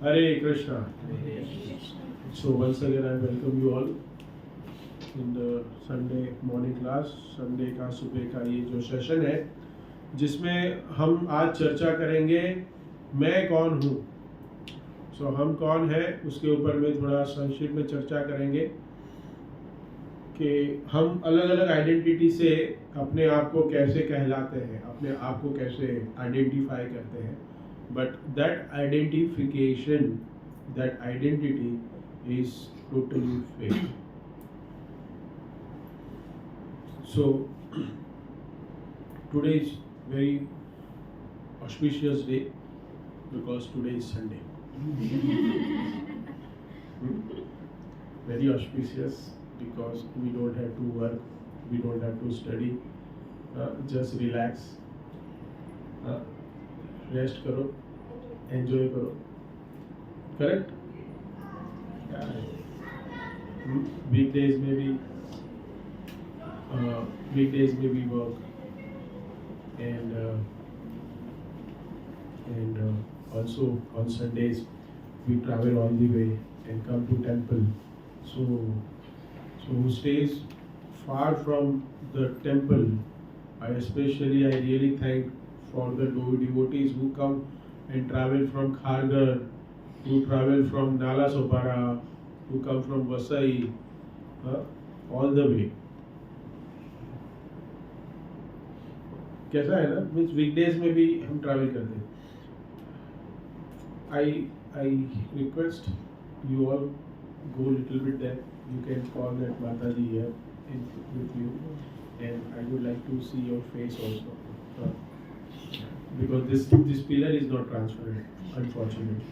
Hare Krishna. So once again I welcome you all in the Sunday morning class. Sunday का सुबह का ये जो सेशन है जिसमें हम आज चर्चा करेंगे मैं कौन हूँ. So हम कौन है उसके ऊपर में थोड़ा संक्षिप्त में चर्चा करेंगे कि हम अलग अलग आइडेंटिटी से अपने आप को कैसे कहलाते हैं, अपने आप को कैसे आइडेंटिफाई करते हैं. But that identification, that identity is totally fake. So today is very auspicious day because today is Sunday. Very auspicious because we don't have to work, we don't have to study, just relax, rest करो, enjoy करो, correct? Weekdays में भी work and also on Sundays we travel all the way and come to temple. So who stays far from the temple, I really thank for the devotees who come and travel from Kharghar, who travel from Nala Sopara, who come from Vasai, all the way. कैसा है ना, means weekdays में भी हम travel करते हैं. I request you all go little bit there. You can call that Mataji here with you, and I would like to see your face also, because this pillar is not transparent, unfortunately.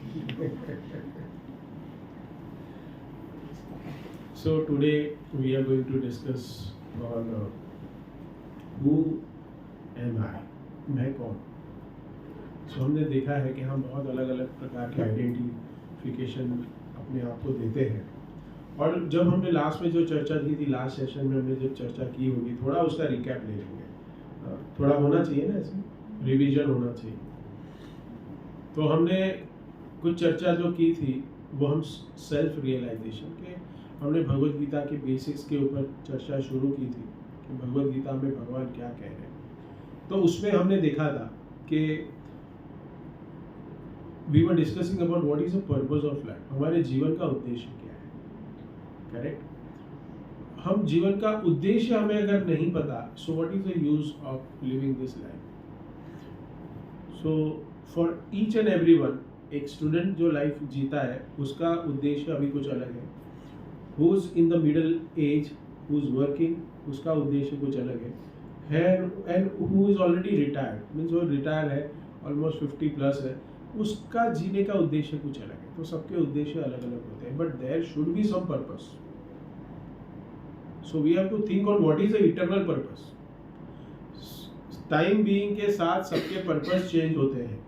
So today we are going to discuss on who am I, मैं कौन. So हमने देखा है कि हम बहुत अलग अलग प्रकार के आइडेंटिफिकेशन अपने आप को देते हैं. और जब हमने लास्ट में जो चर्चा की थी, लास्ट सेशन में हमने जब चर्चा की होगी, थोड़ा उसका रिकैप ले लेंगे. थोड़ा होना चाहिए ना, इसमें रिवीजन होना चाहिए. तो हमने कुछ चर्चा जो की थी वो हम सेल्फ रियलाइजेशन के, हमने भगवत गीता के बेसिक्स के ऊपर चर्चा शुरू की थी कि भगवत गीता में भगवान क्या कह रहे हैं. तो उसमें हमने देखा था कि we were discussing about what is the purpose of life. हमारे जीवन का उद्देश्य क्या है, करेक्ट? हम जीवन का उद्देश्य हमें अगर नहीं पता, so what is the use of living this life? So for each and everyone, एक स्टूडेंट जो लाइफ जीता है उसका उद्देश्य अभी कुछ अलग है. Who is in the middle age, who is working, उसका उद्देश्य कुछ अलग है. And who is already retired, means वो रिटायर है, almost 50 प्लस है, उसका जीने का उद्देश्य कुछ अलग है. तो सबके उद्देश्य अलग अलग होते हैं, but there should be some purpose. So we have to think on what is the eternal purpose. Time being के साथ सबके पर्पस चेंज होते हैं,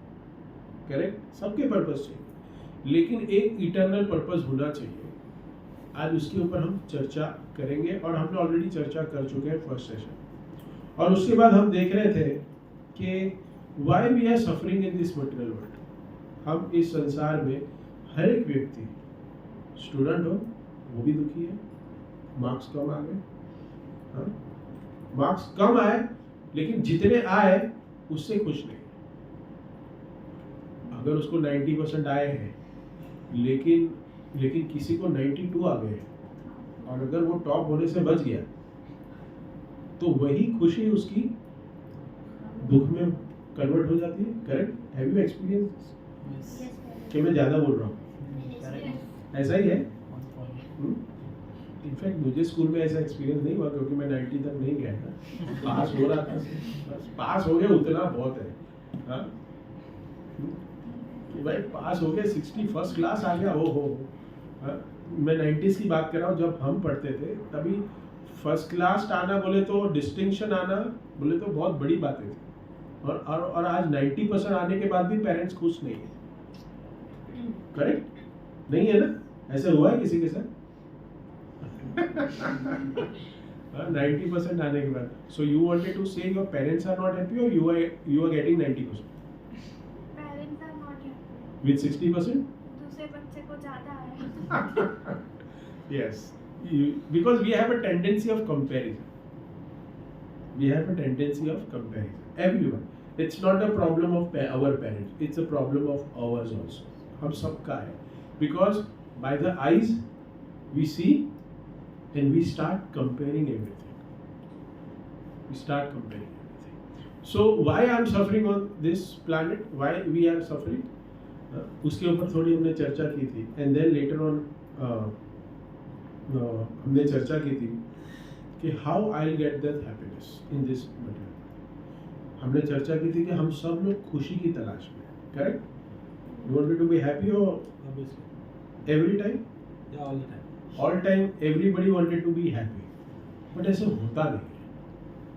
करेक्ट? सबके पर्पस चेंज, लेकिन एक इटर्नल पर्पस होना चाहिए. आज उसके ऊपर हम चर्चा करेंगे और हमने ऑलरेडी चर्चा कर चुके हैं फर्स्ट सेशन. और उसके बाद हम देख रहे थे कि why we are suffering in this material world. हम इस संसार में हर एक व्यक्ति, स्टूडेंट हो वो भी दुखी है, मार्क्स कम आ गए, मार्क्स कम आए लेकिन जितने आए उससे खुश नहीं. अगर उसको 90% आए हैं लेकिन किसी को 92 आ गए और अगर वो टॉप होने से बच गया तो वही खुशी उसकी दुख में कन्वर्ट हो जाती है, करेक्ट? हैव यू एक्सपीरियंस कि मैं ज़्यादा बोल रहा हूँ? ऐसा ही है. इनफैक्ट मुझे स्कूल में ऐसा एक्सपीरियंस नहीं हुआ क्योंकि मैं 90 तक नहीं गया था. पास हो रहा था, बस पास हो गया उतना बहुत है. हाँ, कि भाई पास हो गया, 60 फर्स्ट क्लास आ गया, हो. मैं 90s की बात कर रहा हूँ. जब हम पढ़ते थे तभी फर्स्ट क्लास आना बोले तो, डिस्टिंक्शन आना बोले तो बहुत बड़ी बातें थी. और आज 90% आने के बाद भी पेरेंट्स खुश नहीं है, करेक्ट? नहीं है ना? ऐसा हुआ है किसी के साथ? 90% आने के बाद. So you wanted to say your parents are not happy or you are getting 90%? Parents are not happy. With 60%? The दूसरे बच्चे को ज्यादा है। Yes, because we have a tendency of comparison. We have a tendency of comparison. Everyone. It's not a problem of our parents. It's a problem of ours also. हम सबका है. Because by the eyes we see and we start comparing everything. We start comparing everything. So why I'm suffering on this planet? Why we are suffering? उसके ऊपर थोड़ी हमने चर्चा की थी. And then later on हमने चर्चा की थी कि how I'll get that happiness in this material. हमने चर्चा की थी कि हम सब लोग खुशी की तलाश में हैं. Correct? You want me to be happy or Obviously. every time? Yeah, all the time. All time everybody wanted to be happy. But ऐसे होता नहीं है.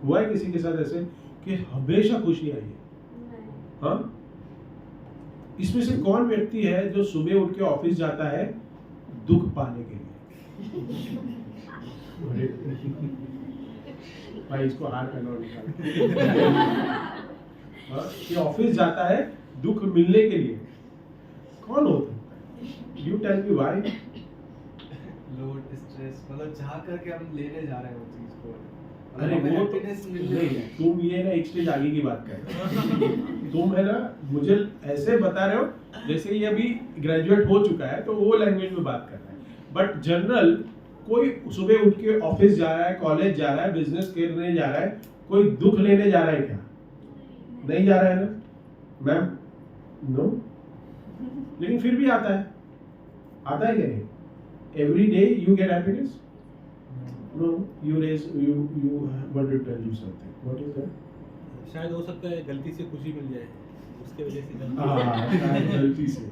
हुआ है किसी के साथ ऐसे कि हमेशा खुशी आई है? हाँ? इसमें से कौन व्यक्ति है जो सुबह उठ के ऑफिस जाता है दुख पाने के लिए? भाई इसको हार करना निकाल. कि ऑफिस जाता है दुख मिलने के लिए. कौन होता है? You tell me why. Load stress मतलब चाह करके हम लेने जा रहे हैं वो चीज को. अरे वो हैप्पीनेस नहीं, तुम ये ना एक स्टेज आगे की बात कर रहे हो. तुम है ना मुझे ऐसे बता रहे हो जैसे ये अभी ग्रेजुएट हो चुका है तो वो लैंग्वेज में बात कर रहा है. बट जनरल कोई सुबह उठ के ऑफिस जा रहा है, कॉलेज जा रहा है, बिजनेस करने जा रहा है, कोई दुख लेने जा रहा है क्या? नहीं जा रहा है ना मैम? नो. लेकिन फिर भी आता है. आता है क्या नहीं? Every day you get happiness? No. You want to tell you something. What is that? शायद हो सकता है गलती से खुशी मिल जाए उसके वजह से शायद गलती से.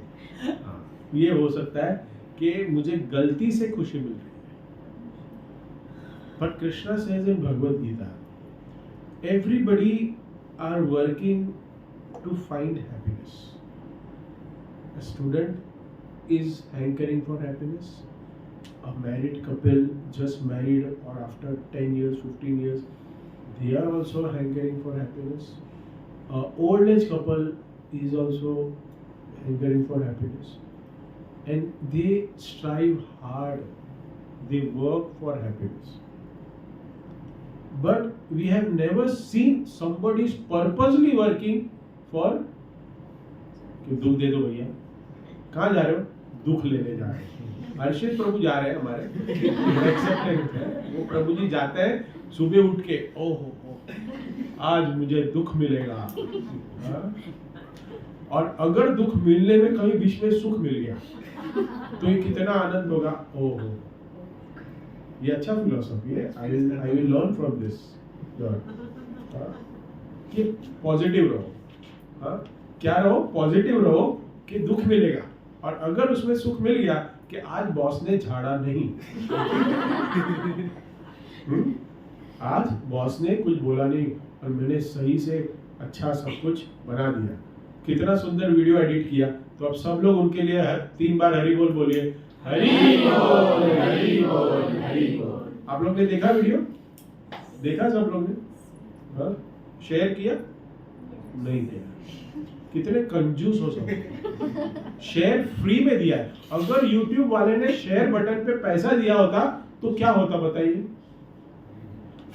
हाँ, ये हो सकता है कि मुझे गलती से खुशी मिल रही है. But Krishna says in Bhagavad Gita, everybody are working to find happiness. A student is hankering for happiness. A married couple just married or after 10 years, 15 years, they are also hankering for happiness. A old age couple is also hankering for happiness. And they strive hard. They work for happiness. But we have never seen somebody is purposely working for कि दुख दे दो भैया. कहाँ जा रहे हो? दुख लेने जा रहे हैं. हर्षित प्रभु जा रहे हैं हमारे. एक्सेप्टेंट है वो. प्रभु जी जाते हैं सुबह उठ के ओहो आज मुझे दुख मिलेगा. और अगर दुख मिलने में कहीं बीच में सुख मिल गया तो ये कितना आनंद होगा. ओहो ये अच्छा फिलोसफी है. I will learn from this. कि पॉजिटिव रहो. हाँ क्या रहो? पॉजिटिव रहो कि दुख मिलेगा. और अगर उसमें सुख मिल गया कि आज बॉस ने झाड़ा नहीं. आज बॉस ने कुछ बोला नहीं और मैंने सही से अच्छा सब कुछ बना दिया. कितना सुंदर वीडियो एडिट किया. तो अब सब लोग उनके लिए 3 बार हरि बोल बोलिए. हरि बोल हरि बोल हरि बोल. आप लोग ने देखा वीडियो? देखा सब लोग ने? हाँ शेयर किया? नहीं किया. कितने कंजूस हो सब. शेयर फ्री में दिया है. अगर YouTube वाले ने शेयर बटन पे पैसा दिया होता तो क्या होता बताइए?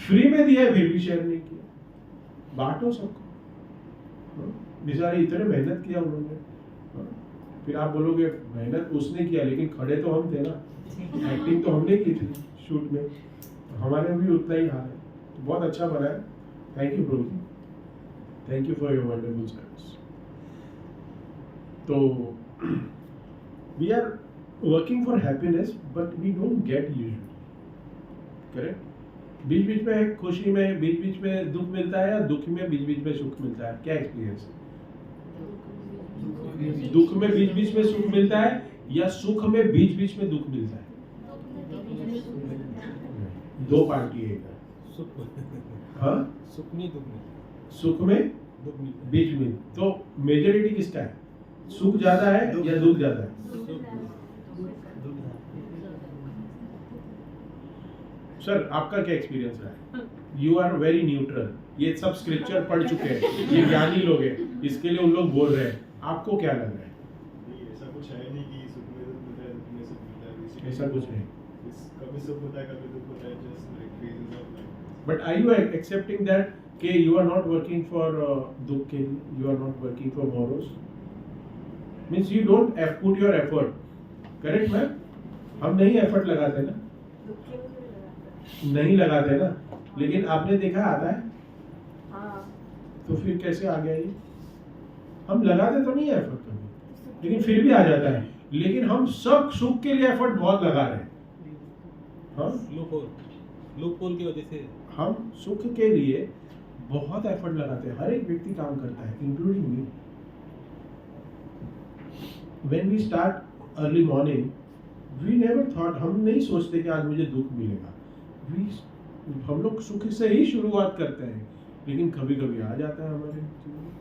फ्री में दिया है फिर भी शेयर नहीं किया. बांटो सबको. बेचारे इतने मेहनत किया उन्होंने. फिर आप बोलोगे मेहनत उसने किया लेकिन खड़े तो हम थे ना. एक्टिंग तो हमने की थी शूट में. हमारे भी उतना ही हाल है. बहुत अच्छा बना है. Thank you Prabhu ji. Thank you for your wonderful service. तो we are working for happiness but we don't get usually. Correct? बीच बीच में खुशी में बीच बीच में दुख मिलता है या दुख में बीच बीच में सुख मिलता है? क्या एक्सपीरियंस है? दुख में बीच बीच में सुख मिलता है या सुख में बीच बीच में दुख मिलता है? दो पार्टी है. हाँ सुख में दुख में. सुख में दुख में बीच में. तो मेजॉरिटी किसका है? सुख ज्यादा है या दुख ज्यादा है? सर आपका क्या एक्सपीरियंस रहा है? You are very neutral. ये सब स्क्रिप्चर पढ़ चुके हैं, ये ज्ञानी लोग हैं, इसके लिए उन लोग बोल रहे हैं. आपको क्या लग रहा है? ऐसा कुछ है नहीं कि सुख ऐसा कुछ नहीं. कभी सुख होता है, कभी दुख होता है, just like phases of life. But are you accepting that कि you are not working for दुख के लिए, you are not working for morals? Means you don't put your effort. Correct ma'am? हम नहीं effort लगाते ना? नहीं लगाते ना? लेकिन आपने देखा आता है? हाँ. तो फिर कैसे आ गया ये? हम लगाते तो नहीं है effort कभी, लेकिन फिर भी आ जाता है. लेकिन हम सब सुख के लिए effort बहुत लगा रहे हैं. हाँ? लूप होल की वजह से हम सुख के लिए बहुत एफर्ट लगाते हैं. हर एक व्यक्ति काम करता है, including me. When we start early morning, we never thought, हम नहीं सोचते कि आज मुझे दुख मिलेगा. हम लोग सुख से ही शुरुआत करते हैं, लेकिन कभी कभी आ जाता है हमारे जीवन में.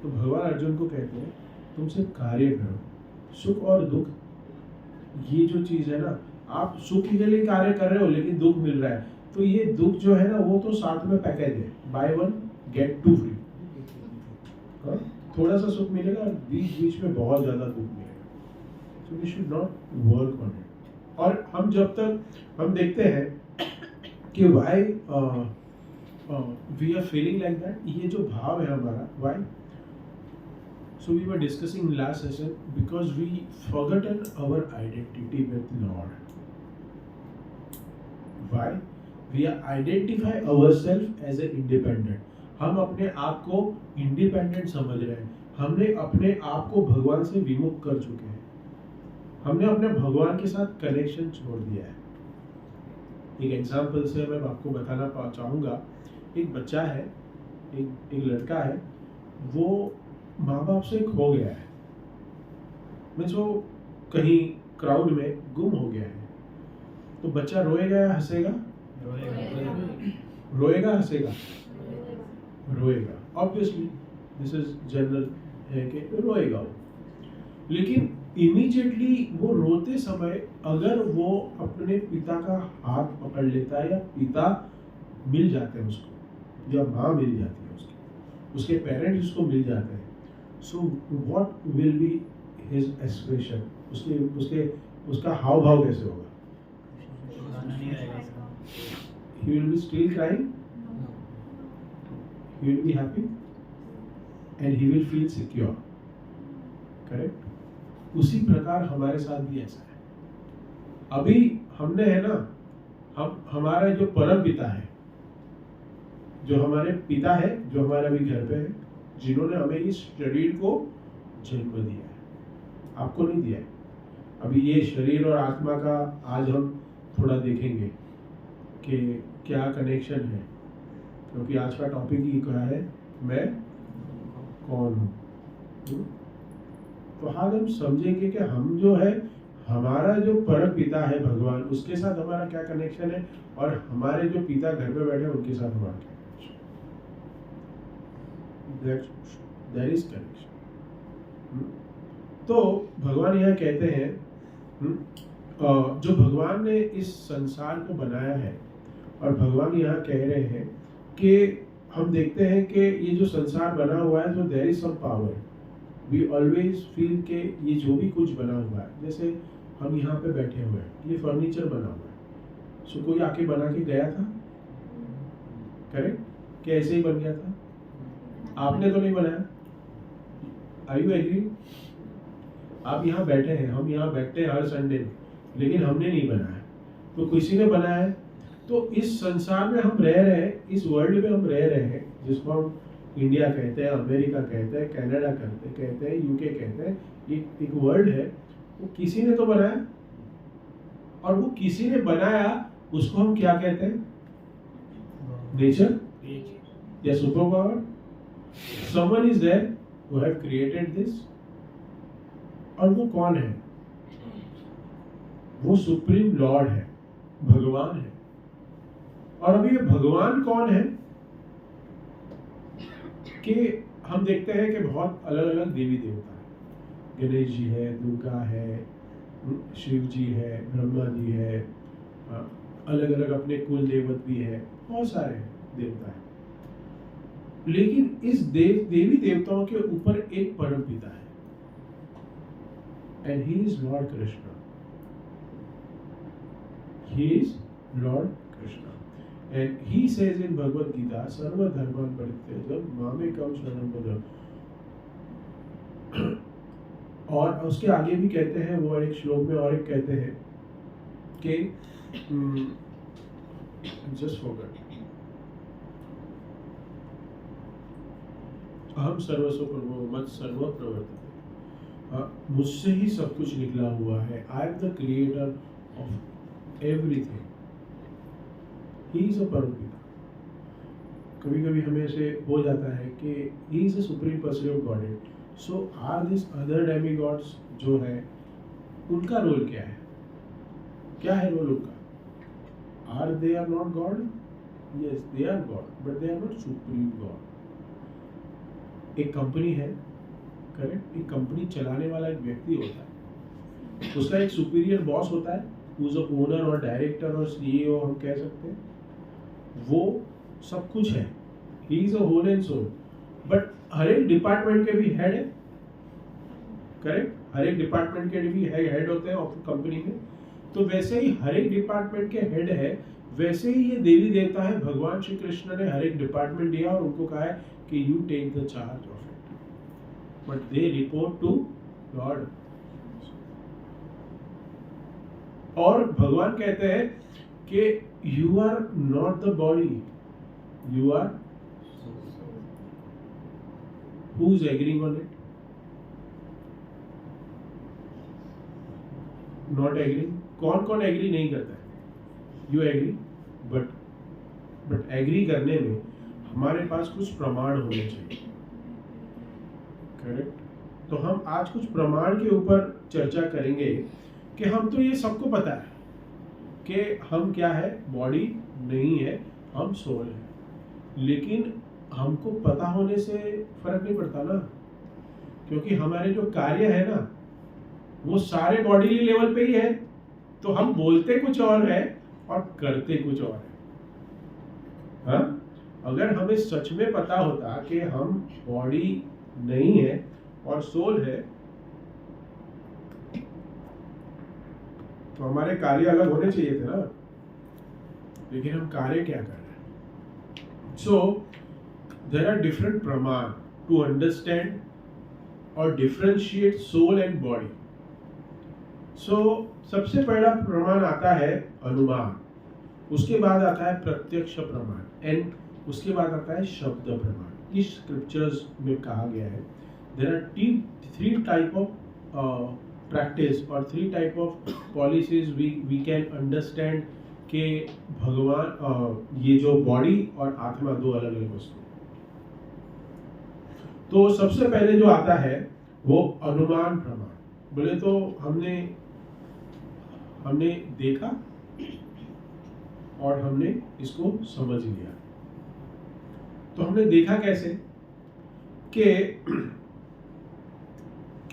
तो भगवान अर्जुन को कहते हैं तुम सिर्फ कार्य करो. सुख और दुख, ये जो चीज है ना, आप सुख के लिए कार्य कर रहे हो लेकिन दुख मिल रहा है, तो ये दुख जो है ना, वो तो साथ में पैकेज है. Buy one get two free. थोड़ा सा सुख मिलेगा, बीच बीच में बहुत ज्यादा दुख मिलेगा. So we should not work on it. और हम जब तक हम देखते हैं कि why we are feeling like that, ये जो भाव है हमारा, why. So we were discussing in last session because we forgotten our identity with Lord. Why? We are identify ourselves as a independent. हम अपने आप को इंडिपेंडेंट समझ रहे हैं. हमने अपने आप को भगवान से विमुख कर चुके हैं. हमने अपने भगवान के साथ कनेक्शन छोड़ दिया है. एक एग्जाम्पल से मैं आपको बताना चाहूँगा. एक बच्चा है, एक लड़का है, वो माँ बाप से खो गया है. मीन्स वो कहीं क्राउड में गुम हो गया है. तो बच्चा रोएगा या हंसेगा? रोएगा हंसेगा? रोएगा. ऑब्वियसली दिस इज जनरल है कि रोएगा वो. लेकिन इमीडिएटली वो रोते समय अगर वो अपने पिता का हाथ पकड़ लेता है, या पिता मिल जाते हैं उसको, या माँ मिल जाती है उसके पेरेंट्स उसको मिल जाते हैं, so what will be his expression? उसका हाव भाव कैसे होगा? He will be still crying, he will be happy, and he will feel secure. Correct? उसी प्रकार हमारे साथ भी ऐसा है. अभी हमने है ना, हमारा जो परम पिता है, जो हमारे पिता है, जो हमारे अभी घर पे है, जिन्होंने हमें इस शरीर को जन्म दिया है, आपको नहीं दिया है. अभी ये शरीर और आत्मा का आज हम थोड़ा देखेंगे कि क्या कनेक्शन है, क्योंकि आज का टॉपिक ही क्या है, मैं कौन हूँ. तो आज हम समझेंगे कि हम जो है, हमारा जो परम पिता है भगवान, उसके साथ हमारा क्या कनेक्शन है, और हमारे जो पिता घर पे बैठे हैं उनके साथ हमारा क्या कनेक्शन. There is connection. तो भगवान यह कहते हैं, जो भगवान ने इस संसार को बनाया है, और भगवान यहाँ कह रहे हैं कि हम देखते हैं कि ये जो संसार बना हुआ है, तो there is some power. We always feel कि ये जो भी कुछ बना हुआ है, जैसे हम यहाँ पे बैठे हुए हैं, ये फर्नीचर बना हुआ है, सो कोई आके बना के गया था? करेक्ट? कि ऐसे ही बन गया था? आपने तो नहीं बनाया. Are you agree? आप यहाँ बैठे हैं, हम यहाँ बैठते हैं हर संडे, लेकिन हमने नहीं बनाया, तो किसी ने बनाया है. तो इस संसार में हम रह रहे हैं, इस वर्ल्ड में हम रह रहे हैं, जिसको हम इंडिया कहते हैं, अमेरिका कहते हैं, कनाडा कहते हैं, यूके कहते हैं. एक वर्ल्ड है, वो किसी ने तो बनाया, और वो किसी ने बनाया उसको हम क्या कहते हैं? नेचर या super power. Someone is there who have created this. और वो कौन है? वो सुप्रीम लॉर्ड है, भगवान है. और अभी ये भगवान कौन है कि हम देखते हैं कि बहुत अलग अलग देवी देवता है. गणेश जी है, दुर्गा है, शिव जी है, ब्रह्मा जी है, अलग अलग अपने कुल देवत भी है, बहुत सारे देवता है. लेकिन इस देवी देवताओं के ऊपर एक परम पिता है, and he is Lord Krishna. He is Lord Krishna. And he says in Bhagavad Gita, Sarva Dharman Parityajam Mamekam Sharanam Bhajam. और उसके आगे भी कहते हैं, वो एक श्लोक में और एक कहते हैं कि जस्ट फॉरगॉट, अहम सर्वस्व प्रभो मत सर्व प्रवर्तते, मुझसे ही सब कुछ निकला हुआ है, I am the creator of everything, he is a परमपिता। कभी कभी हमें से हो जाता है कि he is a supreme person of godhead, so are this other demigods जो है उनका रोल क्या है, क्या है रोल उनका? Are they are not god? Yes they are god, but they are not supreme god. एक कंपनी है, करेक्ट, एक कंपनी चलाने वाला एक व्यक्ति होता है, उसका एक सुपीरियर बॉस होता है, हु इज अ ओनर और डायरेक्टर और सीईओ हम कह सकते हैं, वो सब कुछ है, he is a whole and soul. But हर एक डिपार्टमेंट के भी हेड है, करेक्ट, हर एक डिपार्टमेंट के भी हेड होते हैं कंपनी में। तो वैसे ही हर एक डिपार्टमेंट के हेड है, वैसे ही ये देवी देवता है, भगवान श्री कृष्ण ने हर एक डिपार्टमेंट दिया और उनको कहा है कि you take the charge of it, but they report to lord. और भगवान कहते हैं कि you are not the body, you are, who is agreeing on it? Not agree, कौन कौन एग्री नहीं करता है? यू एग्री, बट एग्री करने में हमारे पास कुछ प्रमाण होने चाहिए, करेक्ट। तो हम आज कुछ प्रमाण के ऊपर चर्चा करेंगे कि हम तो ये सबको पता है कि हम क्या है, बॉडी नहीं है, हम सोल है, लेकिन हमको पता होने से फर्क नहीं पड़ता ना, क्योंकि हमारे जो कार्य है ना वो सारे बॉडीली लेवल पे ही है। तो हम बोलते कुछ और है और करते कुछ और है। हाँ, अगर हमें सच में पता होता कि हम बॉडी नहीं है और सोल है, तो हमारे कार्य अलग होने चाहिए थे ना, लेकिन हम कार्य क्या कर रहे हैं? सो देयर आर डिफरेंट प्रमाण टू अंडरस्टैंड और डिफरेंशिएट सोल एंड बॉडी। सो सबसे पहला प्रमाण आता है अनुमान, उसके बाद आता है प्रत्यक्ष प्रमाण, एंड उसके बाद आता है शब्द प्रमाण। इस स्क्रिप्चर्स में कहा गया है there are three type of practice और three type of policies we can understand कि भगवान ये जो बॉडी और आत्मा दो अलग अलग वस्तु। तो सबसे पहले जो आता है वो अनुमान प्रमाण। बोले तो हमने देखा और हमने इसको समझ लिया। तो हमने देखा कैसे कि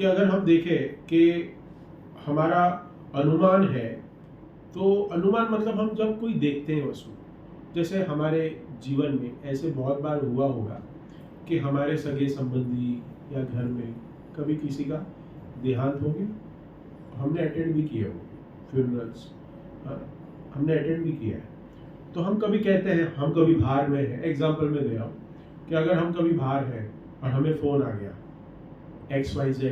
अगर हम देखें कि हमारा अनुमान है, तो अनुमान मतलब हम जब कोई देखते हैं वस्तु, जैसे हमारे जीवन में ऐसे बहुत बार हुआ होगा कि हमारे सगे संबंधी या घर में कभी किसी का देहांत हो गया, हमने अटेंड भी किए होंगे फ्यूनरल्स, हमने अटेंड भी किया है। तो हम कभी कहते हैं हम कभी बाहर में हैं, एग्जाम्पल में दे रहा हूँ कि अगर हम कभी बाहर हैं और हमें फ़ोन आ गया XYZ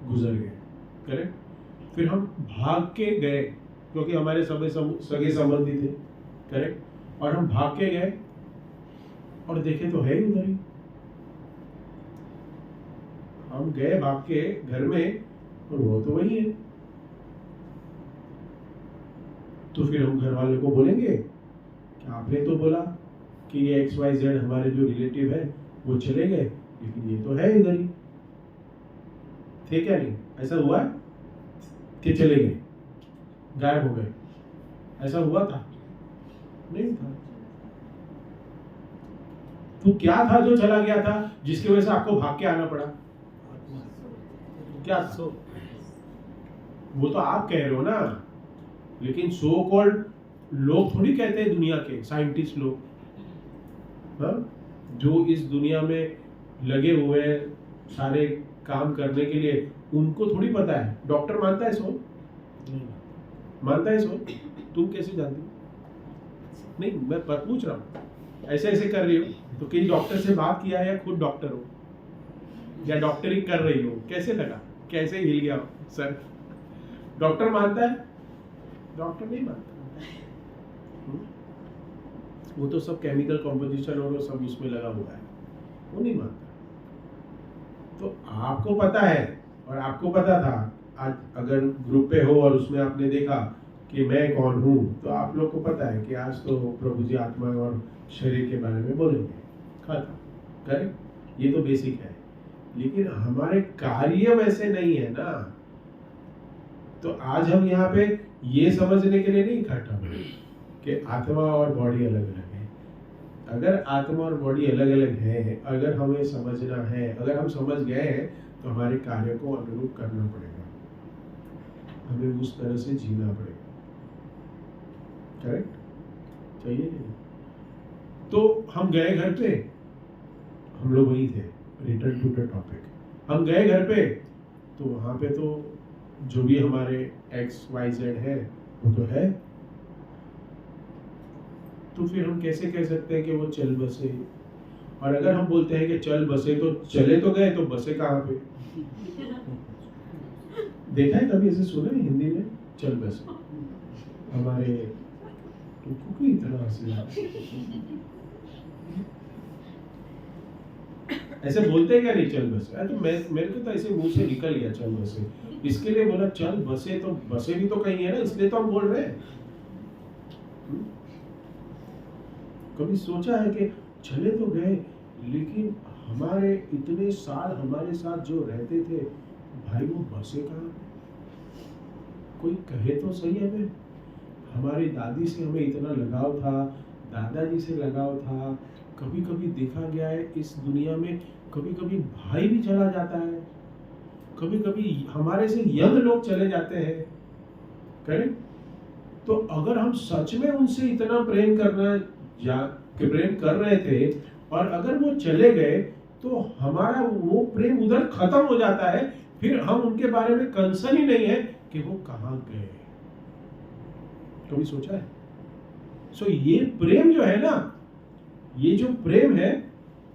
गुजर गए, करेक्ट, फिर हम भाग के गए क्योंकि हमारे सगे संबंधी थे, करेक्ट, और हम भाग के गए और देखे तो है ही उधर ही। हम गए भाग के घर में और वो तो वही है। तो फिर हम घर वाले को बोलेंगे कि आपने तो बोला कि ये XYZ हमारे जो रिलेटिव है वो चले गए, लेकिन ये तो है इधर ही थे, क्या नहीं? ऐसा हुआ है कि चले गए, गायब हो गए? ऐसा हुआ था? नहीं था। तो क्या था जो चला गया था जिसकी वजह से आपको भाग के आना पड़ा? क्या था? वो तो आप कह रहे हो ना, लेकिन सो कॉल्ड लोग थोड़ी कहते हैं, दुनिया के साइंटिस्ट लोग, हाँ, जो इस दुनिया में लगे हुए हैं सारे काम करने के लिए, उनको थोड़ी पता है। डॉक्टर मानता है सो? मानता है इसको? तुम कैसे जानती हो? नहीं, मैं पूछ रहा हूँ, ऐसे ऐसे कर रही हो तो किसी डॉक्टर से बात किया है या खुद डॉक्टर हो या डॉक्टरी कर रही हो? कैसे लगा? कैसे हिल गया सर? डॉक्टर मानता है? डॉक्टर नहीं मानता। वो तो सब केमिकल कॉम्पोजिशन और वो सब उसमें लगा हुआ है, वो नहीं मानता। तो आपको पता है और आपको पता था, आज अगर ग्रुप पे हो और उसमें आपने देखा कि मैं कौन हूँ, तो आप लोग को पता है कि आज तो प्रभु जी आत्मा और शरीर के बारे में बोलेंगे, खत्म, करेक्ट? ये तो बेसिक है। लेकिन हमारे कार्य वैसे नहीं है ना। तो आज हम यहाँ पे ये समझने के लिए नहीं इकट्ठा हुए कि आत्मा और बॉडी अलग अलग है। अगर आत्मा और बॉडी अलग अलग है, अगर हमें समझना है, अगर हम समझ गए हैं, तो हमारे कार्य को अनुरूप करना पड़ेगा, हमें उस तरह से जीना पड़ेगा, करेक्ट? चाहिए नहीं? तो हम गए घर पे, हम लोग वही थे, रिटर्न टू द टॉपिक। हम गए घर पे, तो वहाँ पे तो जो भी हमारे XYZ है वो तो है। तो फिर हम कैसे कह सकते हैं कि वो चल बसे? और अगर हम बोलते हैं कि चल बसे, तो चले तो गए, तो बसे कहाँ पे? देखा है कभी ऐसे? सुना है हिंदी में चल बसे? हमारे तुमको क्यों इतना हंसी आ रही है? ऐसे बोलते हैं क्या नहीं चल बसे? अरे तो मेरे को तो ऐसे मुंह से निकल गया चल बसे, इसके लिए बोला चल बसे, तो बसे भी तो कहीं है ना, इसलिए तो हम बोल रहे हैं। कभी सोचा है कि चले तो गए, लेकिन हमारे इतने साल हमारे साथ जो रहते थे, भाई वो बसे कहाँ? कोई कहे तो सही हमें। हमारी दादी से हमें इतना लगाव था, दादाजी से लगाव था। कभी कभी देखा गया है इस दुनिया में, कभी कभी भाई भी चला जाता है, कभी कभी हमारे से यंग लोग चले जाते हैं, करेक्ट? तो अगर हम सच में उनसे इतना प्रेम प्रेम कर रहे थे और अगर वो चले गए, तो हमारा वो प्रेम उधर खत्म हो जाता है। फिर हम उनके बारे में कंसर्न ही नहीं है कि वो कहाँ गए। कभी सोचा है? सो ये प्रेम जो है ना, ये जो प्रेम है,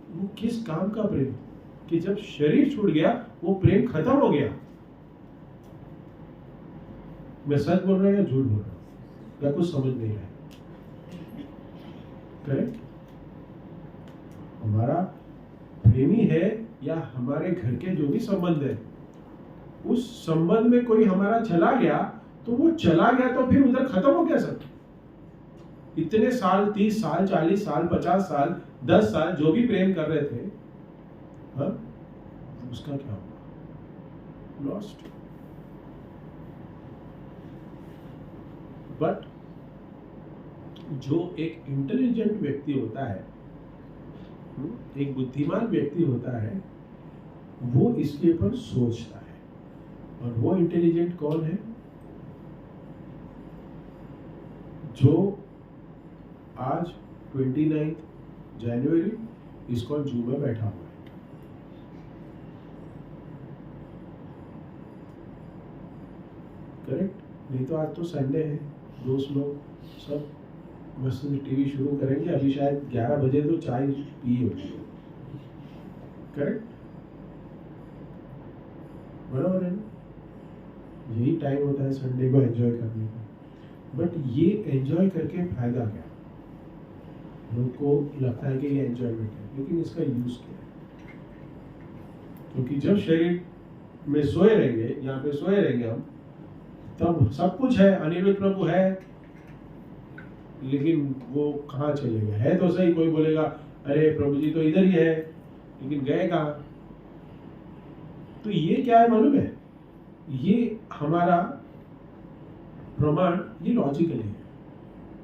वो किस काम का प्रेम? कि जब शरीर छूट गया, वो प्रेम खत्म हो गया। मैं सच बोल रहा हूं या झूठ बोल रहा हूं, या कुछ समझ नहीं रहा है? करेक्ट? हमारा प्रेमी है या हमारे घर के जो भी संबंध है, उस संबंध में कोई हमारा चला गया, तो वो चला गया तो फिर उधर खत्म हो गया सब। इतने साल, 30 साल, 40 साल, 50 साल, 10 साल जो भी प्रेम कर रहे थे, हाँ, उसका क्या हुआ? लॉस्ट। बट जो एक इंटेलिजेंट व्यक्ति होता है, एक बुद्धिमान व्यक्ति होता है, वो इसके ऊपर सोचता है। और वो इंटेलिजेंट कौन है? जो आज 29 जनवरी इस्कॉन जू में बैठा हुआ है। करेक्ट? नहीं तो आज तो संडे है, दोस्त लोग सब बस टीवी शुरू करेंगे। अभी शायद 11 बजे तो चाय पी होगी। करेक्ट? बराबर है ना? यही टाइम होता है संडे को एंजॉय करने का। बट ये एंजॉय करके फायदा क्या? लोग को लगता है कि ये एंजॉयमेंट है, लेकिन इसका यूज क्या है? क्योंकि जब शरीर में सोए रहेंगे, यहाँ पे सोए रहेंगे हम, तब सब कुछ है, अनिरुद्ध प्रभु है, लेकिन वो कहाँ चले गए? है तो सही, कोई बोलेगा अरे प्रभु जी तो इधर ही है, लेकिन गए कहाँ? तो ये क्या है मालूम है? ये हमारा प्रमाण, ये लॉजिकल है।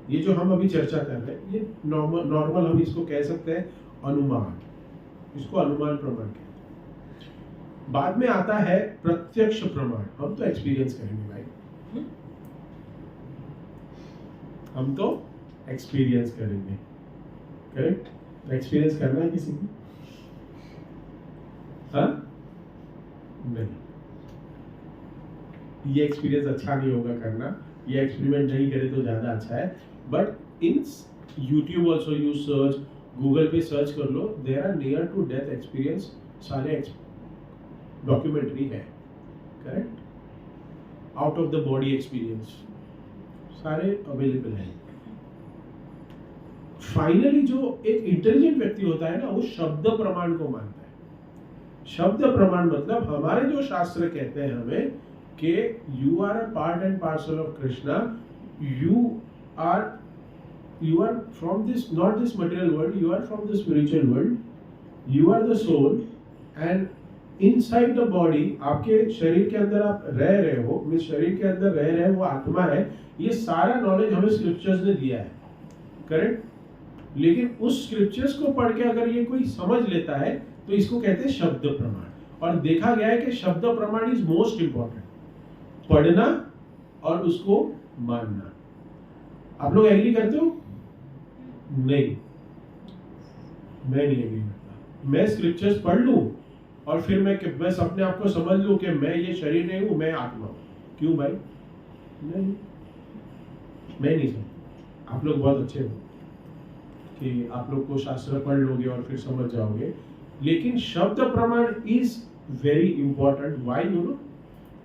ये जो हम अभी चर्चा कर रहे हैं, ये नॉर्मल हम इसको कह सकते हैं अनुमान। इसको अनुमान प्रमाण कहते हैं। बाद में आता है प्रत्यक्ष प्रमाण। हम तो एक्सपीरियंस करेंगे भाई, हम तो एक्सपीरियंस करेंगे। करेक्ट? एक्सपीरियंस करना है किसी को? हाँ? नहीं, ये एक्सपीरियंस अच्छा नहीं होगा करना। ये एक्सपेरिमेंट नहीं करे तो ज़्यादा अच्छा है, but in YouTube also you search, Google पे सर्च कर लो, there are near to death experience, सारे डॉक्यूमेंट्री है, correct, out of the body experience सारे अवेलेबल हैं। फाइनली जो एक इंटेलिजेंट व्यक्ति होता है ना, वो शब्द प्रमाण को मानता है। शब्द प्रमाण मतलब हमारे जो शास्त्र कहते हैं हमें कि you are a part and parcel of Krishna, you are from this, not this material world, you are from the spiritual world, you are the soul and inside the body, आपके शरीर के अंदर आप रह रहे हो, इस शरीर के अंदर रह रहे हो, वो आत्मा है। ये सारा नॉलेज हमें स्क्रिप्चर्स ने दिया है, करेक्ट। लेकिन उस स्क्रिप्चर्स को पढ़ के अगर ये कोई समझ लेता है तो इसको कहते हैं शब्द प्रमाण। और देखा गया है कि शब्द प्रमाण इज मोस्ट इंपॉर्टेंट, पढ़ना और उसको मानना। आप लोग एग्री करते हो? नहीं, मैं नहीं एग्री करता। मैं स्क्रिप्चर्स पढ़ लूं और फिर मैं बस अपने आप को समझ लूं कि मैं ये शरीर नहीं हूं, मैं आत्मा हूं। क्यों भाई? नहीं, मैं नहीं समझ। आप लोग बहुत अच्छे हो कि आप लोग को शास्त्र पढ़ लोगे और फिर समझ जाओगे, लेकिन शब्द प्रमाण is very important. Why you know?